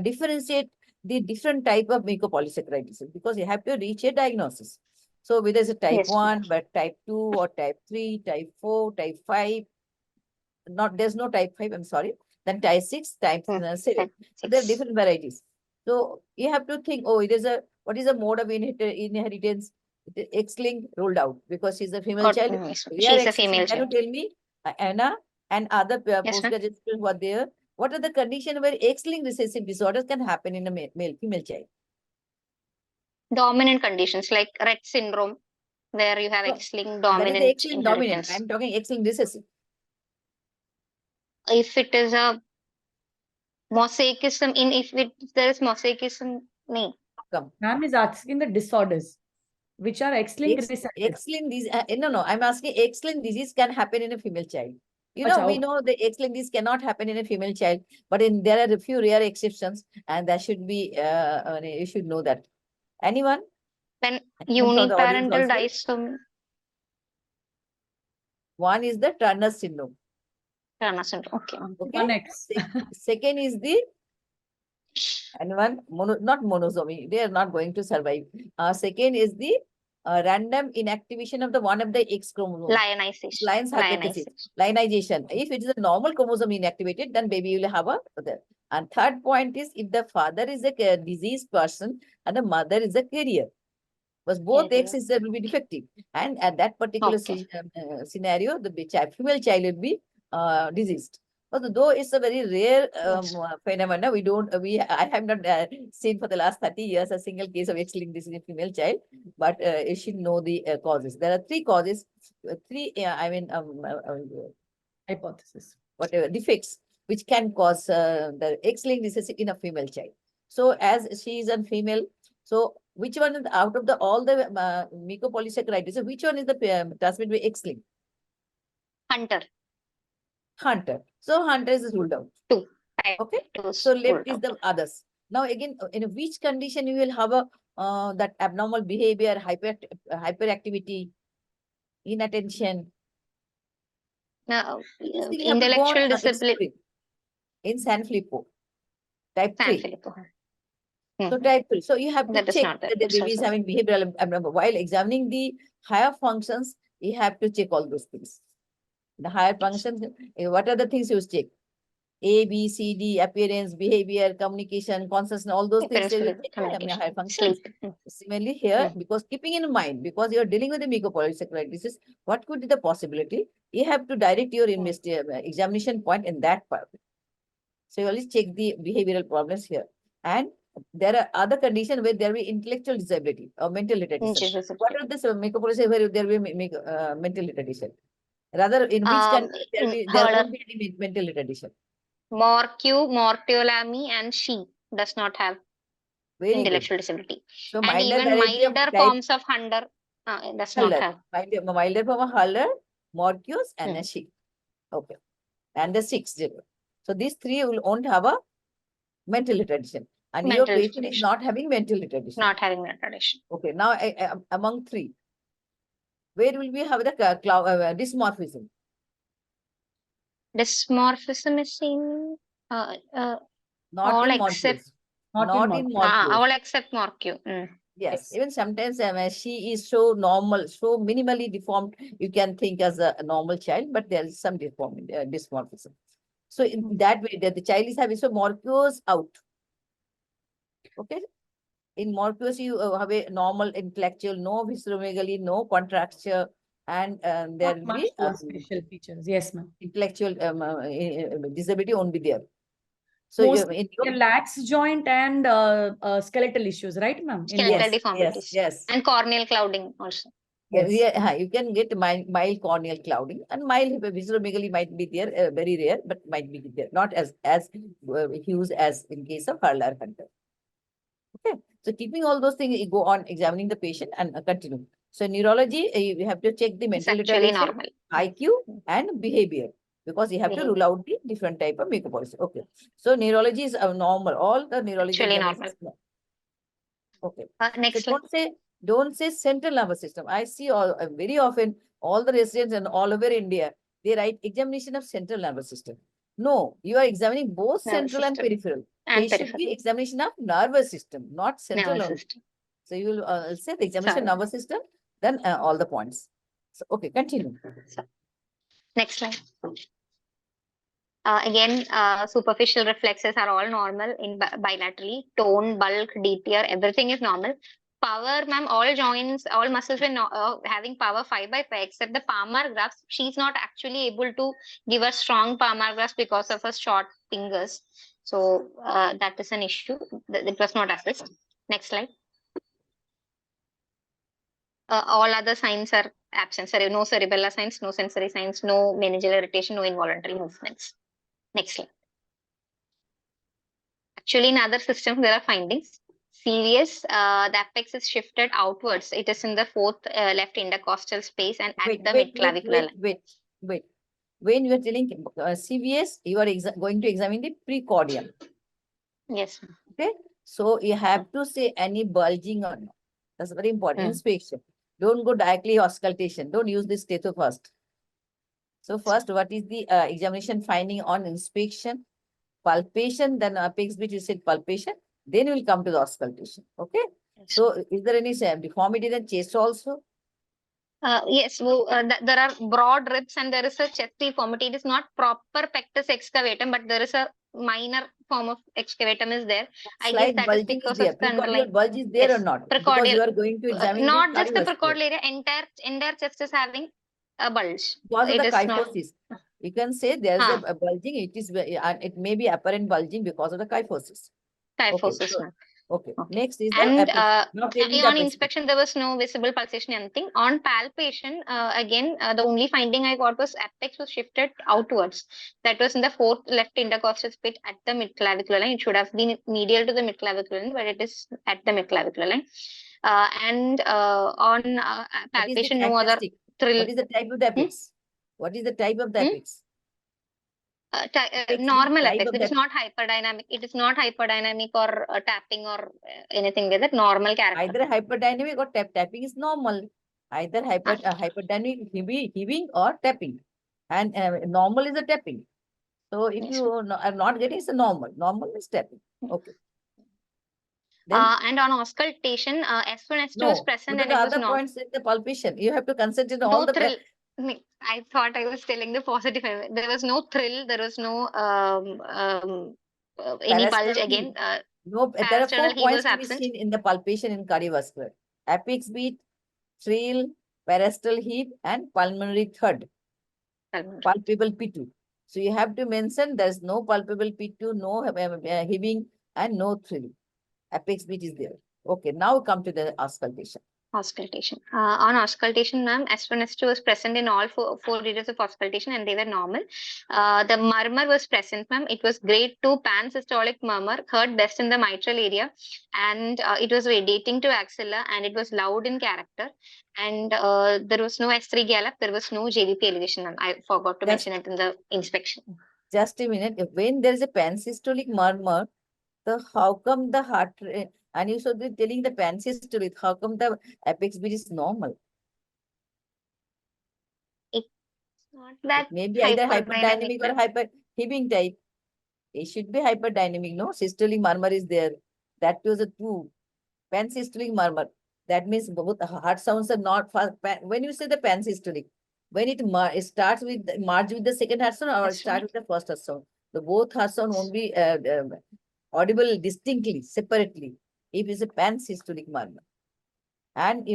differentiate the different type of mucopolysaccharidosis because you have to reach a diagnosis. So whether it's a type Yes, ma'am. 1, but type 2 or type 3, type 4, type 5. There's no type 5, I'm sorry. Then type 6, type 7. So there are Six. different varieties. So you have to think, oh, what is the mode of inheritance? X-linked ruled out because she's a female child. Yes, We she's are a female Can you child. tell me, Anna and other Yes, ma'am. postgraduate students who are there, what are the conditions where X-linked recessive disorders can happen in a female child? Dominant conditions like Rett syndrome, where you have So, X-linked that is the dominant X-linked dominant. inheritance. I'm talking X-linked recessive. If it is a mosaicism, if there is mosaicism, no. Come. Ma'am is asking the disorders, which are X-linked recessive. X-linked disease. No, I'm asking X-linked disease can happen in a female child. You know, Acha, we okay. know the X-linked disease cannot happen in a female child, but there are a few rare exceptions, and that should be, you should know that. Anyone? Then Anyone from the audience uniparental also? disomy. One is the Turner syndrome. Turner syndrome. Okay. Okay. 1X. Second is the not monosomy. They are not going to survive. Second is the random inactivation of one of the X chromosome. Lionization. Lion's hypothesis. Lionization. If it is a normal chromosome inactivated, then baby will have a other. And third point is if the father is a diseased person and the mother is a carrier. Because both X's will be defective. And at that particular scenario, the female child will be diseased. But though it's a very rare phenomena, I have not seen for the last 30 years a single case of X-linked disease in a female child, but you should know the causes. There are three causes, Hypothesis. whatever defects, which can cause the X-linked disease in a female child. So as she is a female, so which one out of all the mucopolysaccharidosis, which one is the transmitted by X-linked? Hunter. So Hunter is ruled out. Two. Okay. So left is the others. Now again, in which condition you will have that abnormal behavior, hyperactivity, inattention. No, intellectual disability. In Sanfilippo. Type 3. So Hmm. type 3. So you have to That is check not that the baby is having behavioral abnormal. While examining the higher functions, you have to check all those things. The higher functions, what are the things you check? A, B, C, D, appearance, behavior, communication, consciousness, all those things. Higher functions. Similarly here, because keeping in mind, because you are dealing with the mucopolysaccharidosis, what could be the possibility? You have to direct your examination point in that part. So you always check the behavioral problems here. And there are other conditions where there will be intellectual disability or mental retardation. What are this mucopolysaccharidosis where there will be mental retardation? Rather, in which country there won't be any mental retardation? Mortulami, and she does not have intellectual disability. So and even milder forms of Hunter does not have. Milder form of Hunter, Mortius, and a she. Okay. And the 6. So these three won't have a mental retardation. And your patient is not having mental retardation. Not having retardation. Okay. Now, among 3, where will we have the dysmorphism? Dysmorphism is in not in Mortius. Not in Mortius. All except Mortius. Yes, even sometimes she is so normal, so minimally deformed, you can think as a normal child, but there is some dysmorphism. So in that way, that the child is having so morqueous out. Okay. In morqueous, you have a normal intellectual, no visceromegaly, no contracture, and there Not will much be more special features. Yes, ma'am. intellectual disability won't be there. So you, Mostly in your, lax joint and skeletal issues, right, ma'am? In Skeletal yes, deformities. yes. And corneal clouding also. Yes. You can get mild corneal clouding, and mild visceromegaly might be there, very rare, but might be there, not as huge as in case of Hurler Hunter. Okay, so keeping all those things, you go on examining the patient and continue. So neurology, you have to check the It's mental actually retardation, normal. IQ, and behavior, because you have to rule out the different type of mucopolis. Okay, so neurology is normal. All the neurology Actually examinations. Okay. Next So slide. don't say central nervous system. I see all very often all the residents and all over India, they write examination of central nervous system. No, you are examining both Nervous central and system. peripheral. And It should be peripheral. examination of nervous system, not central Nervous nervous. system. So you will say the examination Sorry. nervous system, then all the points. So okay, continue. Next slide. Again, superficial reflexes are all normal in bilaterally. Tone, bulk, DTR, everything is normal. Power, ma'am, all joints, all muscles were having power 5/5 except the palmar grasp. She's not actually able to give a strong palmar grasp because of her short fingers. So that is an issue. It was not assessed. Next slide. All other signs are absent. Sorry, no cerebellar signs, no sensory signs, no meningeal irritation, no involuntary movements. Next slide. Actually, in other systems, there are findings. Serious, the apex is shifted outwards. It is in the fourth left intercostal space and at the midclavicular line. Wait. When you are telling CVS, you are going to examine the precordium. Yes. Okay. So you have to say any bulging or not. That's very important. Inspection. Don't go directly auscultation. Don't use this stethoscope first. So first, what is the examination finding on inspection? Palpation, then apex beat, you said palpation, then we will come to the auscultation. Okay. So is there any deformity in the chest also? Yes, there are broad ribs and there is a chest deformity. It is not proper pectus excavatum, but there is a minor form of excavatum is there. I guess that is because of the underlying bulge is there or not? Because you are going to examine not just the precordial area, entire chest is having a bulge. Because of the Not, kyphosis. You can say there is a bulging. It may be apparent bulging because of the kyphosis. Kyphosis. Okay. Next is and the on inspection, there was no visible pulsation, anything. On palpation, again, the only finding I got was apex was shifted outwards. That was in the fourth left intercostal spit at the midclavicular line. It should have been medial to the midclavicular line, but it is at the midclavicular line. On palpation, no other thrill. What is the type of the apex? What is the type of the apex? Normal apex. It is not hyperdynamic. It is not hyperdynamic or tapping or anything like that. Normal character. Either hyperdynamic or tapping is normal. Either hyperdynamic heaving or tapping. And normal is a tapping. So if you are not getting, it's a normal. Normal is tapping. Okay. And on auscultation, S1, S2 is present and the it was other not. points in the palpation. You have to concentrate on all the thrill. I thought I was telling the positive. There was no thrill. There was no any bulge again. No, there are 4 points to be seen in the palpation in cardiovascular: apex beat, thrill, parastral heave, and pulmonary thud. Palpable P2. So you have to mention there is no palpable P2, no heaving, and no thrill. Apex beat is there. Okay, now come to the auscultation. Auscultation. On auscultation, ma'am, S1, S2 was present in all four areas of auscultation and they were normal. The murmur was present, ma'am. It was grade 2 pansystolic murmur, heard best in the mitral area, and it was radiating to axilla and it was loud in character. And there was no S3 gallop, there was no JVP elevation, ma'am. I forgot to mention it in the inspection. Just a minute. When there is a pansystolic murmur, how come the heart rate, and you should be telling the pansystolic, how come the apex beat is normal? It's not that maybe either hyperdynamic or hyperheaving type. It should be hyperdynamic, no? Systolic murmur is there. That was a 2. Pansystolic murmur. That means both heart sounds are not fast. When you say the pansystolic, when it starts with merge with the second heart sound or start with the first heart sound. The both Hassan won't be audible distinctly, separately, if it's a pansystolic murmur. And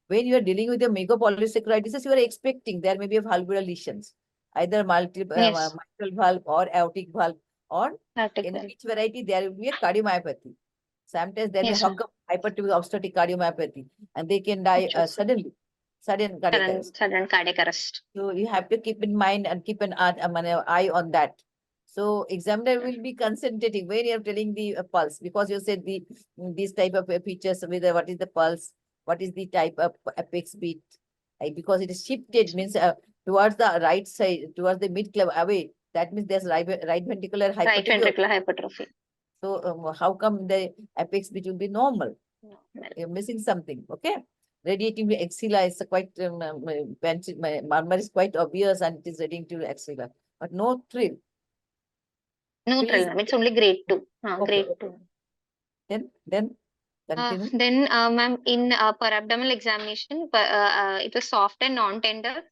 when you are dealing with the megapolysaccharidosis, you are expecting there may be valvular lesions, either multiple Yes. mitral valve or aortic valve, or Aortic in valve. each variety there will be a cardiomyopathy. Sometimes there will Yes, be ma'am. hypertrophic obstructive cardiomyopathy, and they can die suddenly, sudden cardiac arrest. Sudden cardiac arrest. So you have to keep in mind and keep an eye on that. So examiner will be concentrating when you are telling the pulse, because you said these type of features with what is the pulse, what is the type of apex beat, because it is shifted means towards the right side, towards the mid clave away. That means there's right ventricular Right hypertrophy. ventricular hypertrophy. So how come the apex beat will be normal? No, well, You're missing something. Okay. Radiating to axilla is quite my murmur is quite obvious, and it is radiating to axilla, but no thrill. no Thrill is thrill. It's only grade 2. okay. Grade Okay. 2. Then continue. Then, ma'am, in perabdominal examination, it was soft and non-tender.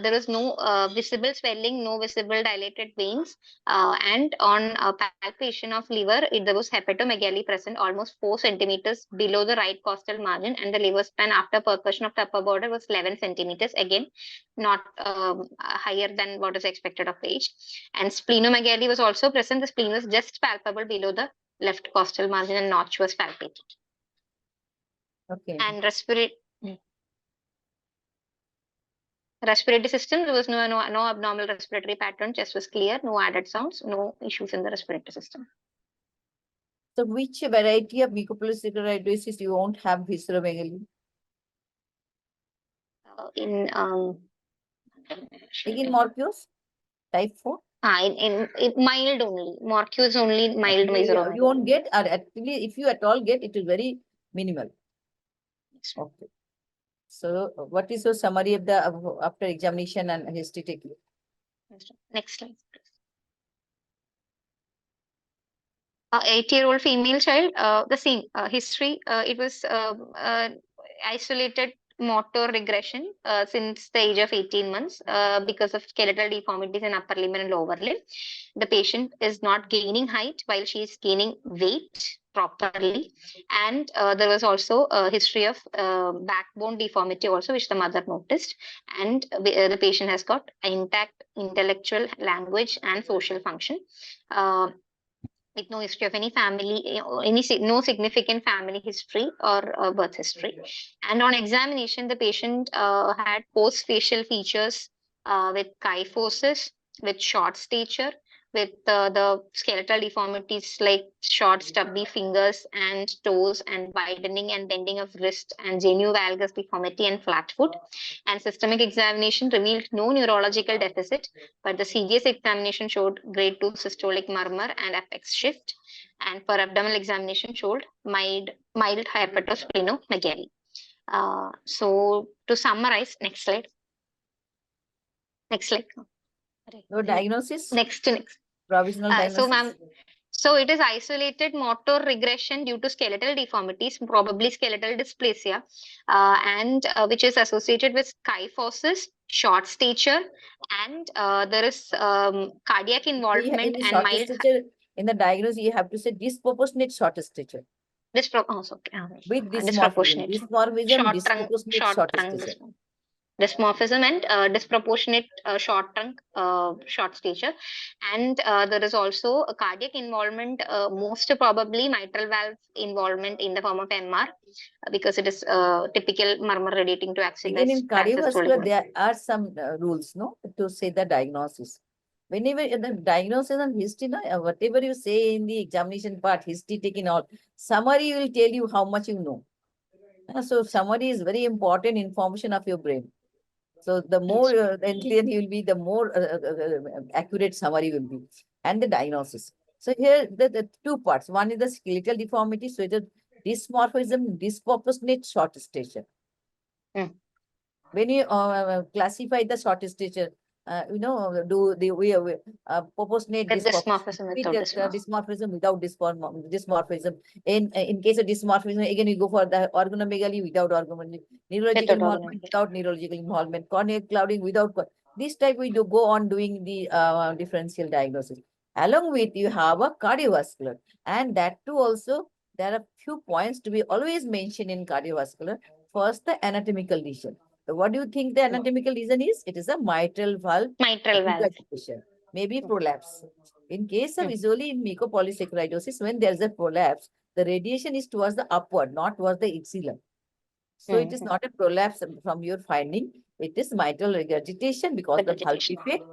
There was no visible swelling, no visible dilated veins, and on palpation of liver, there was hepatomegaly present, almost 4 centimeters below the right costal margin, and the liver span after percussion of the upper border was 11 centimeters. Again, not higher than what is expected of age. And splenomegaly was also present. The spleen was just palpable below the left costal margin, and notch was palpated. Okay. And respiratory system, there was no abnormal respiratory pattern. Chest was clear, no added sounds, no issues in the respiratory system. So which variety of mucopolysaccharidosis you won't have visceromegaly? In Again, Morpheus type 4. in mild only. Morpheus is only mild visceromegaly. You won't get, or actually, if you at all get, it is very minimal. Okay. So what is your summary of the after examination and history taking? Next slide. 8-year-old female child, the same history. It was isolated motor regression since the age of 18 months because of skeletal deformities in upper limb and lower limb. The patient is not gaining height while she is gaining weight properly, and there was also a history of backbone deformity also, which the mother noticed, and the patient has got intact intellectual, language, and social function. With no history of any family, no significant family history or birth history. And on examination, the patient had post-facial features with kyphosis, with short stature, with the skeletal deformities like short stubby fingers and toes, and widening and bending of wrist, and genu valgus deformity and flat foot. And systemic examination revealed no neurological deficit, but the CGS examination showed grade 2 systolic murmur and apex shift. And for abdominal examination showed mild hepatosplenomegaly. So to summarize, next slide. Next slide. No diagnosis? Next. Provisional diagnosis? So, ma'am, so it is isolated motor regression due to skeletal deformities, probably skeletal dysplasia, and which is associated with kyphosis, short stature, and there is cardiac involvement and mild. In the diagnosis, you have to say disproportionate short stature. With disproportionate. Dysmorphism, disproportionate short stature. Dysmorphism and disproportionate short trunk, short stature, and there is also a cardiac involvement, most probably mitral valve involvement in the form of MR, because it is typical murmur radiating to axilla. Again, in cardiovascular, there are some rules, no, to say the diagnosis. Whenever the diagnosis and history, whatever you say in the examination part, history taken all, summary will tell you how much you know. So summary is very important information of your brain. So the more intelligent you will be, the more accurate summary will be, and the diagnosis. So here the two parts. One is the skeletal deformity, so it is dysmorphism, disproportionate short stature. When you classify the short stature, do the way proportionate dysmorphism without dysmorphism. In case of dysmorphism, again we go for the organomegaly without organomegaly, neurological involvement without neurological involvement, corneal clouding without. This type we do go on doing the differential diagnosis. Along with you have a cardiovascular, and that too also there are few points to be always mentioned in cardiovascular. First, the anatomical lesion. So what do you think the anatomical lesion is? It is a mitral valve Mitral valve. regurgitation, maybe prolapse. In case of usually in mucopolysaccharidosis, when there is a prolapse, the radiation is towards the upward, not towards the axillum. So it is not a prolapse from your finding. It is mitral regurgitation because of the valve defect.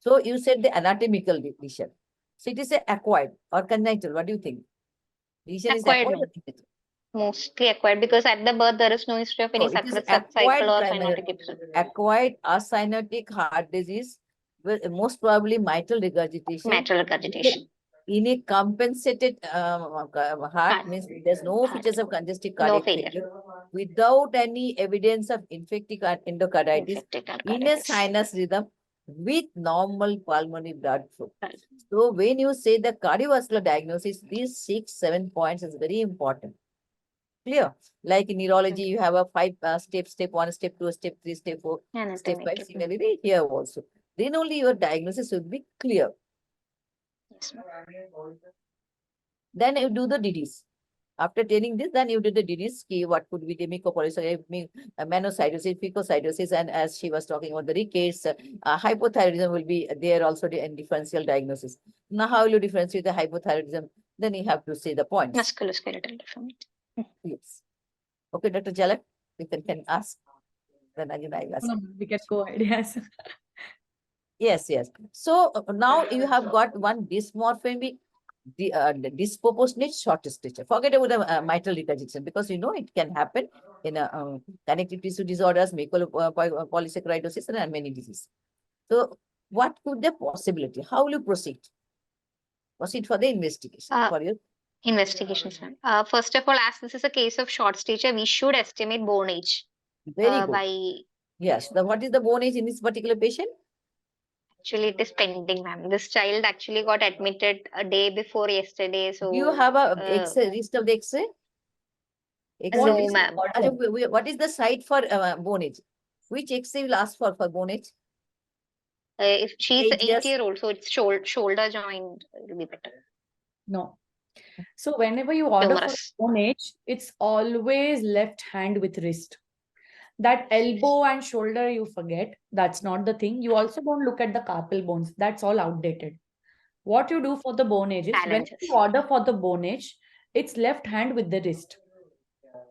So you said the anatomical lesion. So it is a acquired or congenital. What do you think? Lesion is Acquired, acquired no. or congenital? Mostly acquired, because at the birth there is no history of any No, it is cycle acquired or primary- cyanotic episode. Acquired acyanotic heart disease with most probably mitral regurgitation. Mitral regurgitation. In a compensated heart means there's no Heart. features of congestive No cardiac failure. failure without any evidence of infective endocarditis Infected in a endocarditis. sinus rhythm with normal pulmonary blood flow. Right. So when you say the cardiovascular diagnosis, these 6-7 points is very important. Clear? Like in neurology, you have a 5 steps: step 1, step 2, step 3, step 4, step 5. Anatomical. Similarly, here also. Then only your diagnosis will be clear. Yes, ma'am. Then you do the DDs. After telling this, then you do the DDs. What could be the mucopolysaccharidosis, monocytosis, fucocytosis, and as she was talking about the rickets, hypothyroidism will be there also in differential diagnosis. Now, how will you differentiate the hypothyroidism? Then you have to say the points. Musculoskeletal deformity. Yes. Okay, Dr. Jalak, you can ask. Then again, I will ask. No, we can go ahead. Yes. Yes, yes. So now you have got one dysmorphemic, disproportionate short stature. Forget about the mitral regurgitation, because you know it can happen in connective tissue disorders, mucopolysaccharidosis, and many diseases. So what could the possibility? How will you proceed? Proceed for the investigation. For your Investigations, ma'am. First of all, as this is a case of short stature, we should estimate bone age. very good. By Yes. What is the bone age in this particular patient? actually it is pending, ma'am. This child actually got admitted a day before yesterday. So Do you have a X-ray, list of the X-ray? no, ma'am. What is the site for bone age? Which X-ray will ask for bone age? If she's 8 years. 8-year-old, so it's shoulder joint will be better. No. So whenever you order for Humerus. bone age, it's always left hand with wrist. That elbow and shoulder you forget. That's not the thing. You also don't look at the carpal bones. That's all outdated. What you do for the bone age is when Challenges. you order for the bone age, it's left hand with the wrist.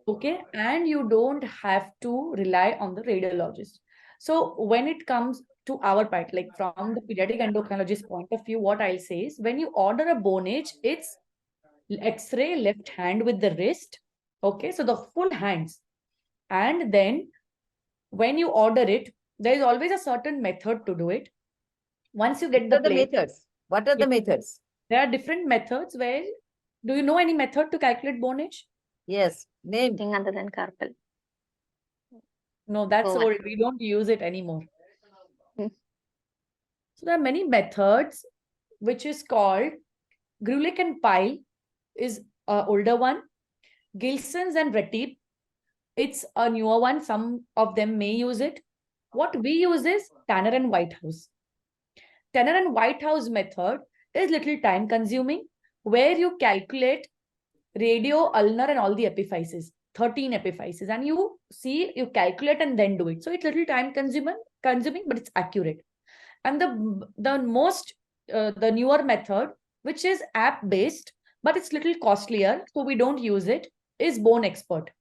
Okay, and you don't have to rely on the radiologist. So when it comes to our part, like from the pediatric endocrinologist point of view, what I'll say is when you order a bone age, it's X-ray left hand with the wrist. Okay, so the full hands. And then when you order it, there is always a certain method to do it. Once you get What the are the plate, methods? What are the methods? there are different methods where, do you know any method to calculate bone age? Yes, name. Thing other than carpal. No, that's Oh, old. We don't use it anymore. Hmm. So there are many methods, which is called Grulich and Pyle is an older one. Gilson's and Retib, it's a newer one. Some of them may use it. What we use is Tanner and Whitehouse. Tanner and Whitehouse method is little time consuming, where you calculate radio, ulnar, and all the epiphyses, 13 epiphyses, and you see, you calculate and then do it. So it's little time consuming, but it's accurate. And the most the newer method, which is app based, but it's little costlier, so we don't use it, is Bone Expert.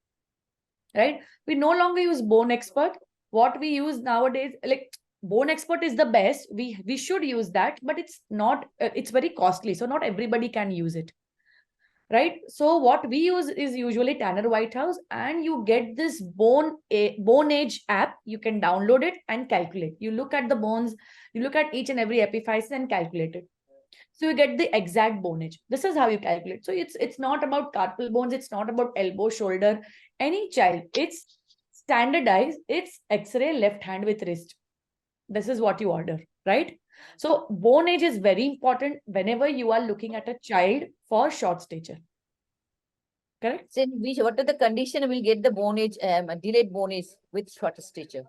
Right? We no longer use Bone Expert. What we use nowadays, like Bone Expert is the best. We should use that, but it's not. It's very costly, so not everybody can use it. Right? So what we use is usually Tanner Whitehouse, and you get this bone age app. You can download it and calculate. You look at the bones, you look at each and every epiphysis and calculate it. So you get the exact bone age. This is how you calculate. So it's not about carpal bones, it's not about elbow, shoulder, any child. It's standardized, it's X-ray left hand with wrist. This is what you order, right? So bone age is very important whenever you are looking at a child for short stature. Correct? So what are the condition will get the bone age, delayed bone age with short stature?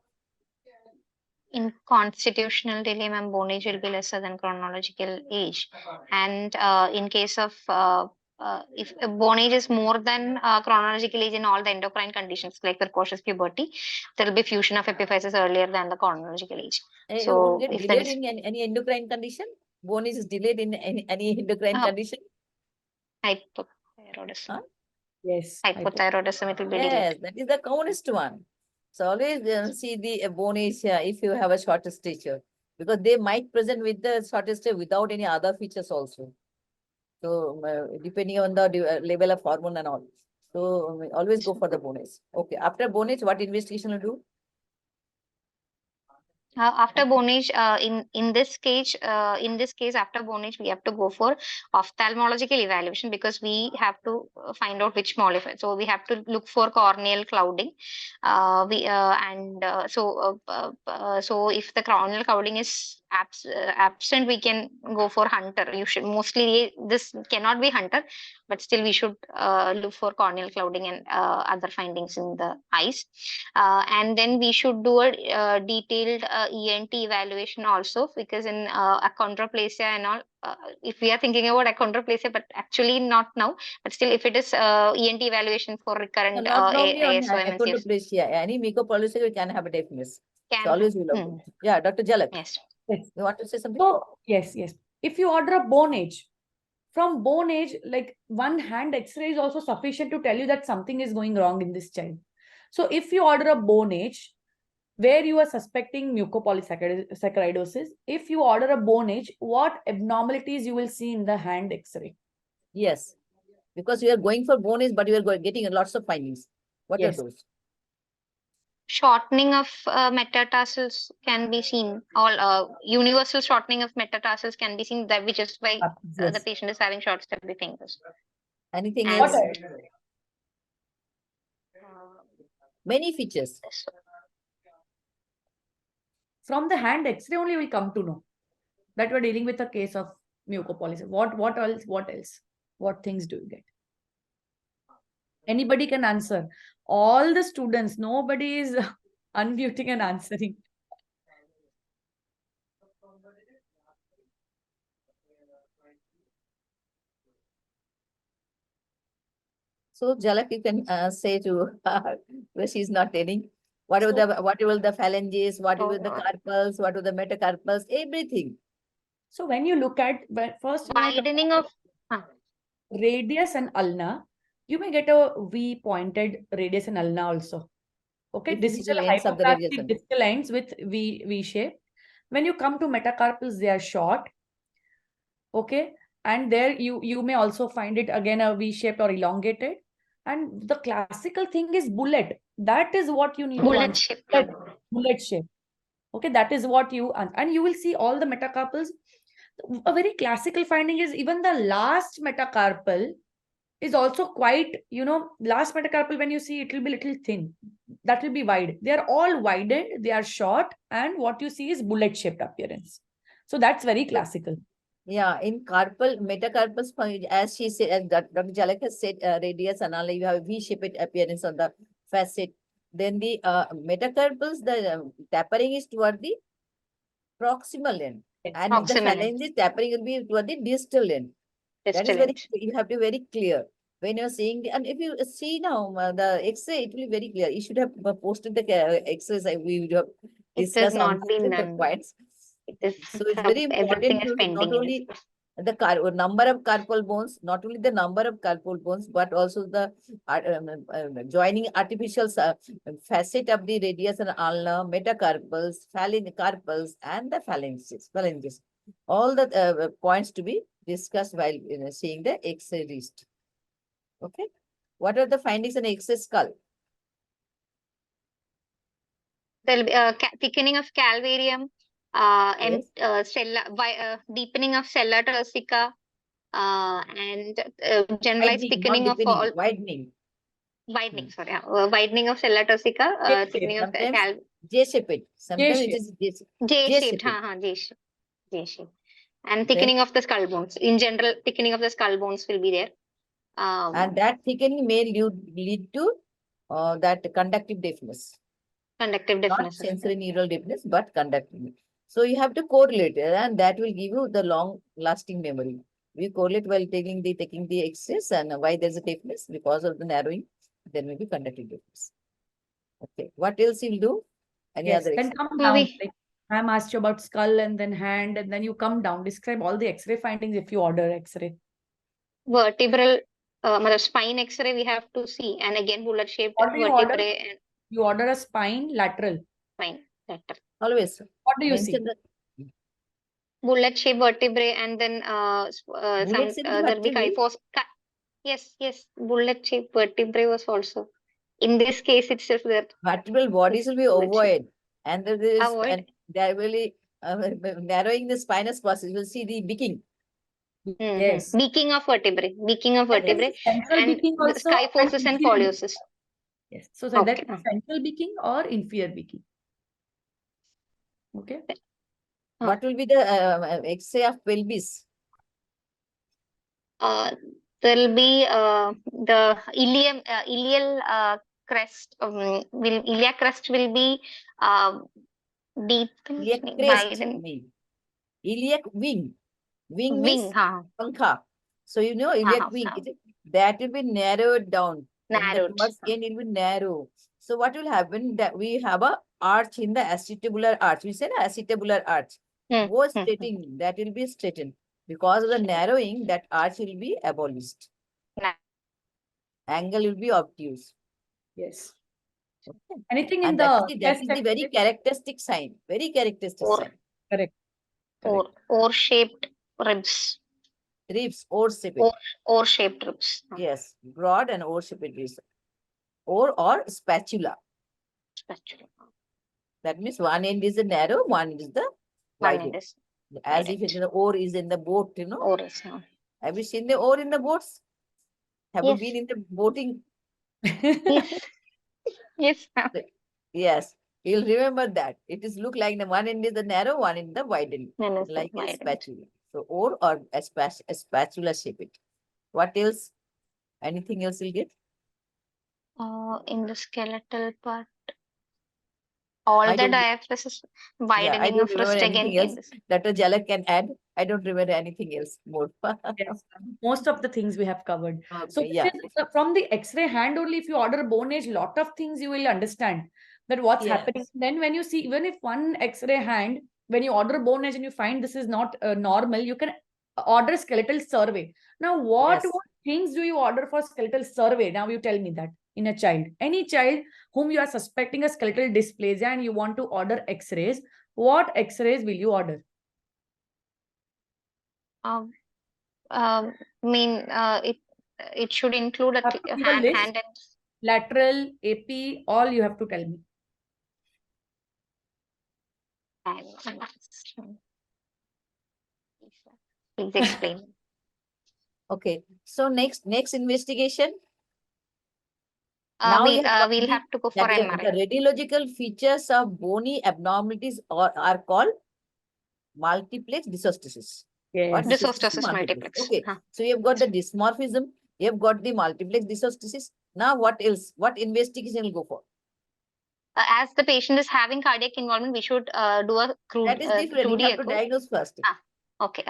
In constitutional delay, ma'am, bone age will be lesser than chronological age. And in case of if a bone age is more than chronological age in all the endocrine conditions like precocious puberty, there will be fusion of epiphysis earlier than the chronological age. It So won't get if there delayed is in any endocrine condition? Bone is delayed in any endocrine condition? hypothyroidism, Huh? Yes. hypothyroidism, it will be Yes, delayed. that is the commonest one. So always see the bone age if you have a short stature, because they might present with the short stature without any other features also. So depending on the level of hormone and all. So always go for the bone age. Okay, after bone age, what investigation will do? After bone age, in this case, after bone age, we have to go for ophthalmological evaluation because we have to find out which modifier. So we have to look for corneal clouding. So if the corneal clouding is absent, we can go for Hunter. You should mostly this cannot be Hunter, but still we should look for corneal clouding and other findings in the eyes. And then we should do a detailed ENT evaluation also, because in achondroplasia and all, if we are thinking about achondroplasia, but actually not now, but still if it is ENT evaluation for recurrent Not only on ASO, MSCs, achondroplasia, any mucopolysaccharidosis can have a deafness. So can always we look. Yeah, Dr. Jalak, yes. Yes. you want to say something? So, yes. If you order a bone age, from bone age, like one hand X-ray is also sufficient to tell you that something is going wrong in this child. So if you order a bone age where you are suspecting mucopolysaccharidosis, if you order a bone age, what abnormalities you will see in the hand X-ray? Yes, because you are going for bone age, but you are getting lots of findings. What Yes. are those? Shortening of metatarsals can be seen. All universal shortening of metatarsals can be seen, that which is why the Yes. patient is having short stubby fingers. Anything And else? What else? Many features. From the hand X-ray only will come to know that we're dealing with a case of mucopolysaccharidosis. What else? What else? What things do you get? Anybody can answer. All the students, nobody is unmuting and answering. So Jalak, you can say to where she's not telling. Whatever the phalanges, whatever the carpals, whatever the metacarpals, everything. So when you look at first widening of radius and ulna, you may get a V pointed radius and ulna also. Okay, distal ends of the radius hypoplastic and distal lines with V shape. When you come to metacarpals, they are short. Okay, and there you may also find it again a V shaped or elongated. And the classical thing is bullet. That is what you need to bullet answer. shape. Bullet shape. Okay, that is what you and you will see all the metacarpals. A very classical finding is even the last metacarpal is also quite, last metacarpal, when you see it will be little thin. That will be wide. They are all widened, they are short, and what you see is bullet shaped appearance. So that's very classical. Yeah, in metacarpals, as she said, as Dr. Jalak has said, radius and all, you have V-shaped appearance on the facet. Then the metacarpals, the tapering is toward the proximal end. And with the phalanges, tapering will be toward the distal end. That is very, you have to be very clear. When you're seeing and if you see now the X-ray, it will be very clear. You should have posted the X-rays. We would have discussed on different points. So it's very important to not only the number of carpal bones, not only the number of carpal bones, but also the joining artificial facet of the radius and ulna, metacarpals, carpals, and the phalanges. All the points to be discussed while seeing the X-ray list. Okay. What are the findings in X-ray skull? There will be thickening of calvarium, deepening of sella turcica, and generalized thickening of all. Widening. Widening of sella turcica, thickening of J-shaped. Sometimes it is J-shaped. J-shaped. And thickening of the skull bones. In general, thickening of the skull bones will be there. And that thickening may lead to that conductive deafness. Conductive Not deafness. sensory neural deafness, but conductive. So you have to correlate it, and that will give you the long lasting memory. We correlate while taking the X-rays, and why there's a deafness because of the narrowing. There may be conductive deafness. Okay, what else you'll do? Any Yes, other then exercise? come No, down. we- Like I'm asked you about skull and then hand, and then you come down. Describe all the X-ray findings if you order X-ray. Vertebral, मतलब spine X-ray we have to see, and again bullet shaped What do you order? vertebrae and You order a spine lateral. spine. Lateral. Always What do you see? mention the Bullet shaped vertebrae, and then bullets in the there'll be vertebrae. yes, bullet shaped vertebrae was also. In this case, it's just that Vertebral bodies will be bullet shape. ovoid, and there is Ovoid. and there will be narrowing the spinous process. You will see the beaking. Yes. Beaking of vertebrae. Beaking of And there vertebrae. is central And beaking the also skyphosis and inferior scoliosis. Yes. So that Okay. is central beaking or inferior beaking. Okay. What will be the X-ray of pelvis? There'll be the ilial crest. Iliac crest will be deep. Iliac crest, widen- iliac wing. Wing Wing. means pankha. So you know iliac wing, हाँ. that will be narrowed down. Narrowed. Towards end it will be narrow. So what will happen that we have a arch in the acetabular arch. We say acetabular arch. Go straighten, that will be straightened. Because of the narrowing, that arch will be abolished. Na- Angle will be obtuse. Yes. Okay. Anything in And that the is chest the very X-ray? characteristic sign. Very characteristic Or- sign. Correct. Or shaped ribs. Ribs or shaped. Or shaped ribs. Yes, broad and or shaped ribs. Or spatula. Spatula. That means one end is the narrow, one is the One wide end end. is As wide if end. the oar is in the boat, you know. Or is Have you seen the oar in the boats? Have you Yes. been in the boating? Yes. Yes. Yes. You'll remember that. It is look like the one end is the narrow, one end the wide end. Then is the Like a wide end. spatula. So or a spatula shape. What else? Anything else you'll get? In the skeletal part, all I the don't- diaphragm is widening don't of wrist remember again. anything else. Dr. Jalak can add. I don't remember anything else more. Yes. Most of the things we have covered. So Okay, yeah. this is, from the X-ray hand only, if you order bone age, lot of things you will understand that what's happening. Yes. Then when you see, even if one X-ray hand, when you order bone age and you find this is not normal, you can order skeletal survey. Now, what Yes. things do you order for skeletal survey? Now you tell me that in a child, any child whom you are suspecting a skeletal dysplasia and you want to order X-rays, what X-rays will you order? It should include a Have to give a list. hand and Lateral, AP, all you have to tell me. Please explain. Okay. So next investigation. Now you have We'll the- have to go for the MRI. radiological features of bony abnormalities are called multiplex dysostosis. What Yes. Dysostosis multiplex. Okay. Huh. So you have got the dysmorphism, you have got the multiplex dysostosis. Now what else? What investigation will go for? As the patient is having cardiac involvement, we should do a crude That is different. You 2D have to echo. diagnose first. Okay.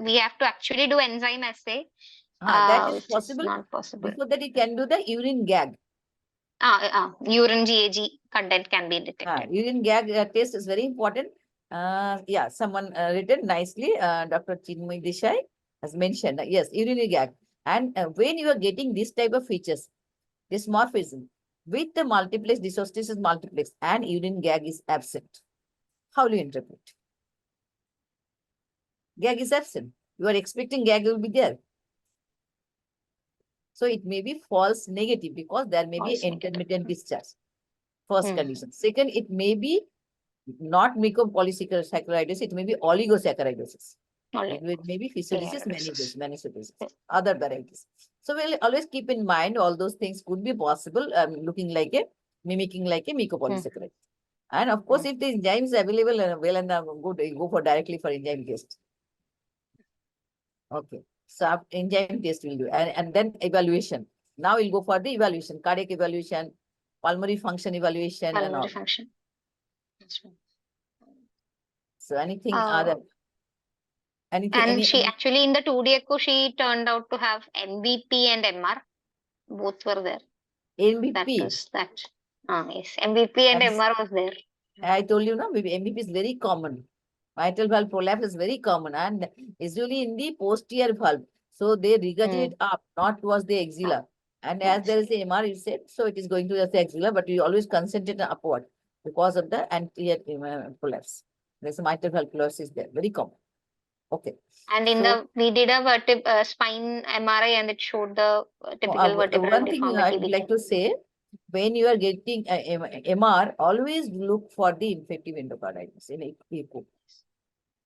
We have to actually do enzyme assay. That is Which possible. not possible. Before that, you can do the urine gag. Urine GAG content can be detected. Urine gag test is very important. Yeah, someone written nicely. Dr. Chinmay Desai has mentioned. Yes, urinary gag. And when you are getting this type of features, dysmorphism with the multiplex dysostosis multiplex and urine gag is absent, how will you interpret? Gag is absent. You are expecting gag will be there. So it may be false negative because there may False be negative. intermittent discharge. First Hmm. condition. Second, it may be not mucopolysaccharidosis, it may be oligosaccharidosis. It may be physiolysis, Physiolysis. manisodosis, Yes. other varieties. So we'll always keep in mind all those things could be possible, mimicking like a mucopolysaccharide. And of course, if the enzyme is available and well and good, you go for directly for enzyme test. Okay. So enzyme test will do. And then evaluation. Now we'll go for the evaluation, cardiac evaluation, pulmonary function evaluation and pulmonary all. function. Yes, ma'am. So anything Uh, other, anything, And she any actually in the 2D echo, she turned out to have MVP and MR. Both were there. That MVP? was that. Yes, MVP and That's- MR was there. I told you, no, MVP is very common. Mitral valve prolapse is very common and usually in the posterior valve. So they regurgitate up, not towards the axilla. And as Yes. there is a MR, you said, so it is going to the axilla, but you always concentrate upward because of the anterior prolapse. There's a mitral valve prolapse is there, very common. Okay. And in So- we did a spine MRI and it showed the typical vertebral one thing I deformity. would like to say, when you are getting a MR, always look for the infective endocarditis in echo.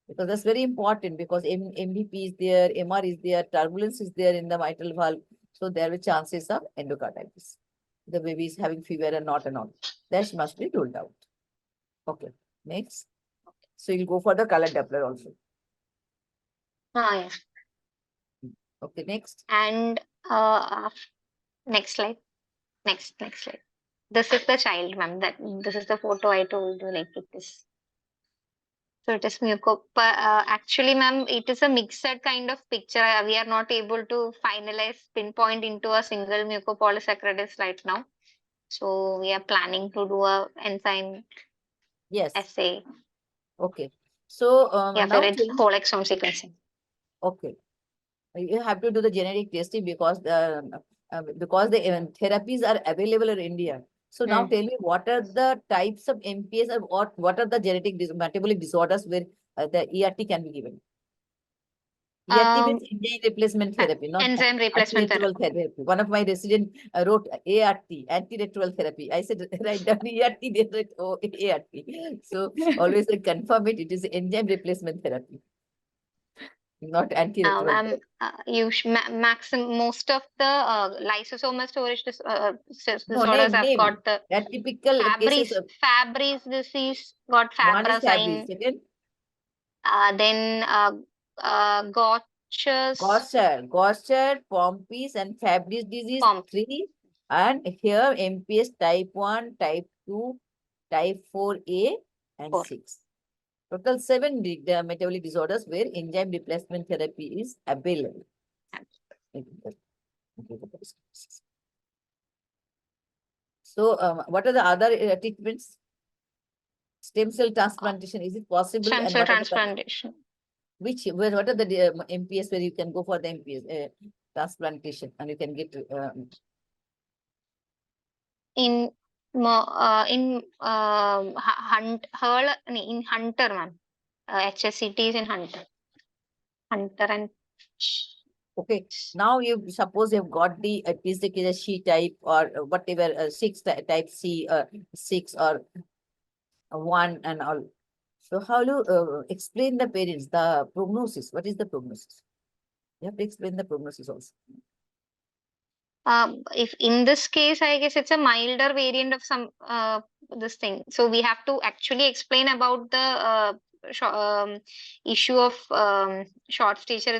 Because that's very important because MVP is there, MR is there, turbulence is there in the mitral valve. So there are chances of endocarditis. The baby is having fever and not and all. That must be ruled out. Okay, next. So you'll go for the color Doppler also. Yes. Okay, next. And next slide. Next slide. This is the child, ma'am. This is the photo I told you, like it is. So it is actually, ma'am, it is a mixed kind of picture. We are not able to pinpoint into a single mucopolysaccharides right now. So we are planning to do a enzyme Yes. assay. Okay. So Yeah, now for its whole exome sequencing. okay. You have to do the genetic testing because the therapies are available in India. So now tell me, what are the types of MPS or what are the genetic metabolic disorders where the ERT can be given? ERT means enzyme replacement therapy, not enzyme replacement therapy. antiretroviral therapy. One of my residents wrote ART, antiretroviral therapy. I said, write down ERT, they write ART. So always I confirm it, it is enzyme replacement therapy, not antiretroviral. Most of the lysosomal storage No, disorders have name. got the That typical cases of Fabry's disease, got one is Fabry, Fabrazyme, second then Gaucher's, Gaucher, Pompe's and Fabry's disease, Pompe. 3. And here MPS type 1, type 2, type 4A and 4. 6. Total 7 metabolic disorders where enzyme replacement therapy is available. So, what are the other treatments? Stem cell transplantation, is it possible? Stem And cell what are the transplantation. what are the MPS where you can go for the MPS transplantation and you can get In Hunter, ma'am. HSCT is in Hunter. Hunter and okay. Now you suppose you've got the C type or whatever 6 type C 6 or 1 and all. So how do you explain the parents the prognosis? What is the prognosis? You have to explain the prognosis also. if in this case, I guess it's a milder variant of some this thing. So we have to actually explain about the issue of short stature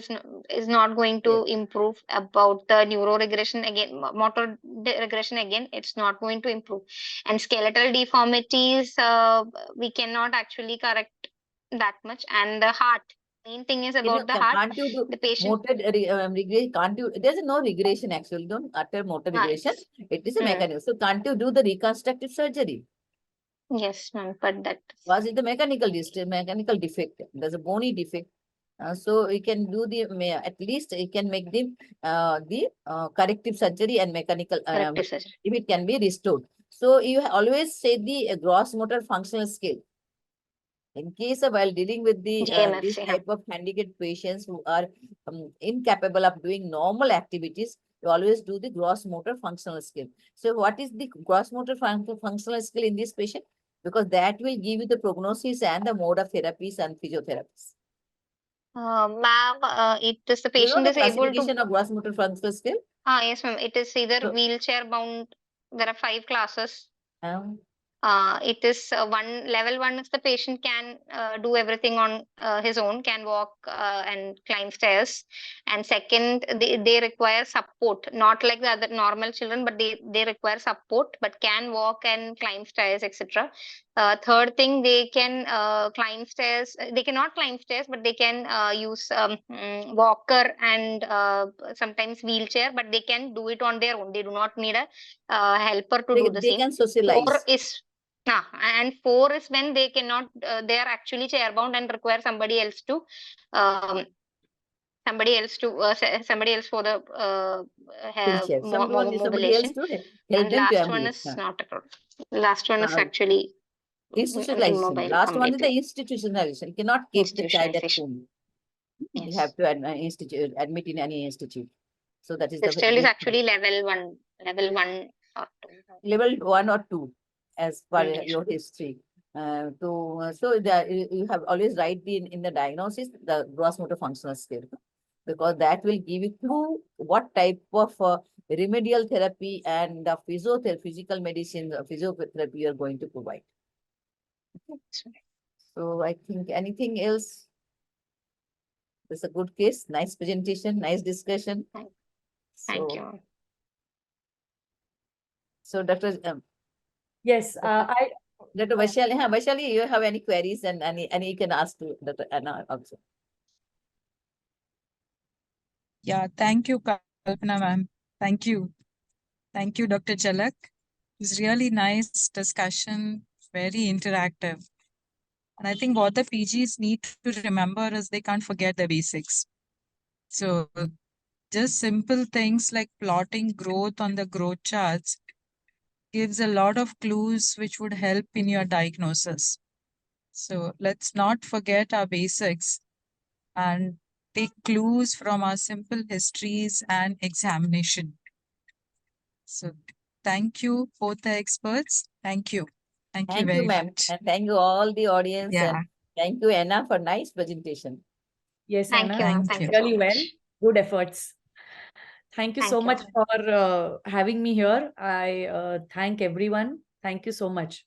is not going to improve, about the neuroregression again, motor regression again, it's not going to improve, and skeletal deformities we cannot actually correct that much, and the heart. Main thing is about the heart. Can't you do The patient. motor regression? Can't you? There's no regression actually. Don't utter motor regression. It is a mechanism. So can't you do the reconstructive surgery? Yes, ma'am. But that Was it the mechanical defect? There's a bony defect. So we can do the at least it can make the corrective surgery and mechanical corrective surgery. if it can be restored. So you always say the gross motor functional scale. In case of while dealing with the JMFC, this type of handicapped patients who are incapable of doing normal activities, you always do the gross motor functional skill. So what is the gross motor functional skill in this patient? Because that will give you the prognosis and the mode of therapies and physiotherapies. Ma'am, it is the patient the is able to. classification of gross motor functional skill? Yes, ma'am. It is either So- wheelchair bound. There are 5 classes. It is level one is the patient can do everything on his own, can walk and climb stairs. And second, they require support, not like the other normal children, but they require support, but can walk and climb stairs, etc. Third thing, they can climb stairs. They cannot climb stairs, but they can use walker and sometimes wheelchair, but they can do it on their own. They do not need a helper to do the They same. can socialize. 4 is and 4 is when they cannot, they are actually chairbound and require somebody else for the Wheelchair. Somebody else mobilization. to help And them to last one ambulate. is not at all. Last one is actually Institutionalization. immobile Last one is the completely. institutionalization. You cannot keep the child at Institutionalization. home. You Yes. have to admit in any institute. So that is This the child is actually level 1 or 2. level 1 or 2 as per Mm. your history. So that you have always write in the diagnosis the gross motor functional skill, because that will give you clue what type of remedial therapy and the physical medicine, physiotherapy you are going to provide. So I think anything else? It's a good case, nice presentation, nice discussion. Thank you. So Dr. Yes, Dr. Vaishali, you have any queries and any you can ask to Dr. Anna also. Yeah, thank you, Kalpana ma'am. Thank you. Thank you, Dr. Chalak. It's really nice discussion, very interactive. And I think what the PGs need to remember is they can't forget the basics. So just simple things like plotting growth on the growth charts gives a lot of clues which would help in your diagnosis. So let's not forget our basics and take clues from our simple histories and examination. So thank you, both the experts. Thank you. Thank you very ma'am. much. And thank you all the audience. Yeah. And thank you, Anna, for nice presentation. yes, Thank Anna, you. Thank Thank you. you so really well. much. Good efforts. Thank you Thank so you. much for having me here. I thank everyone. Thank you so much.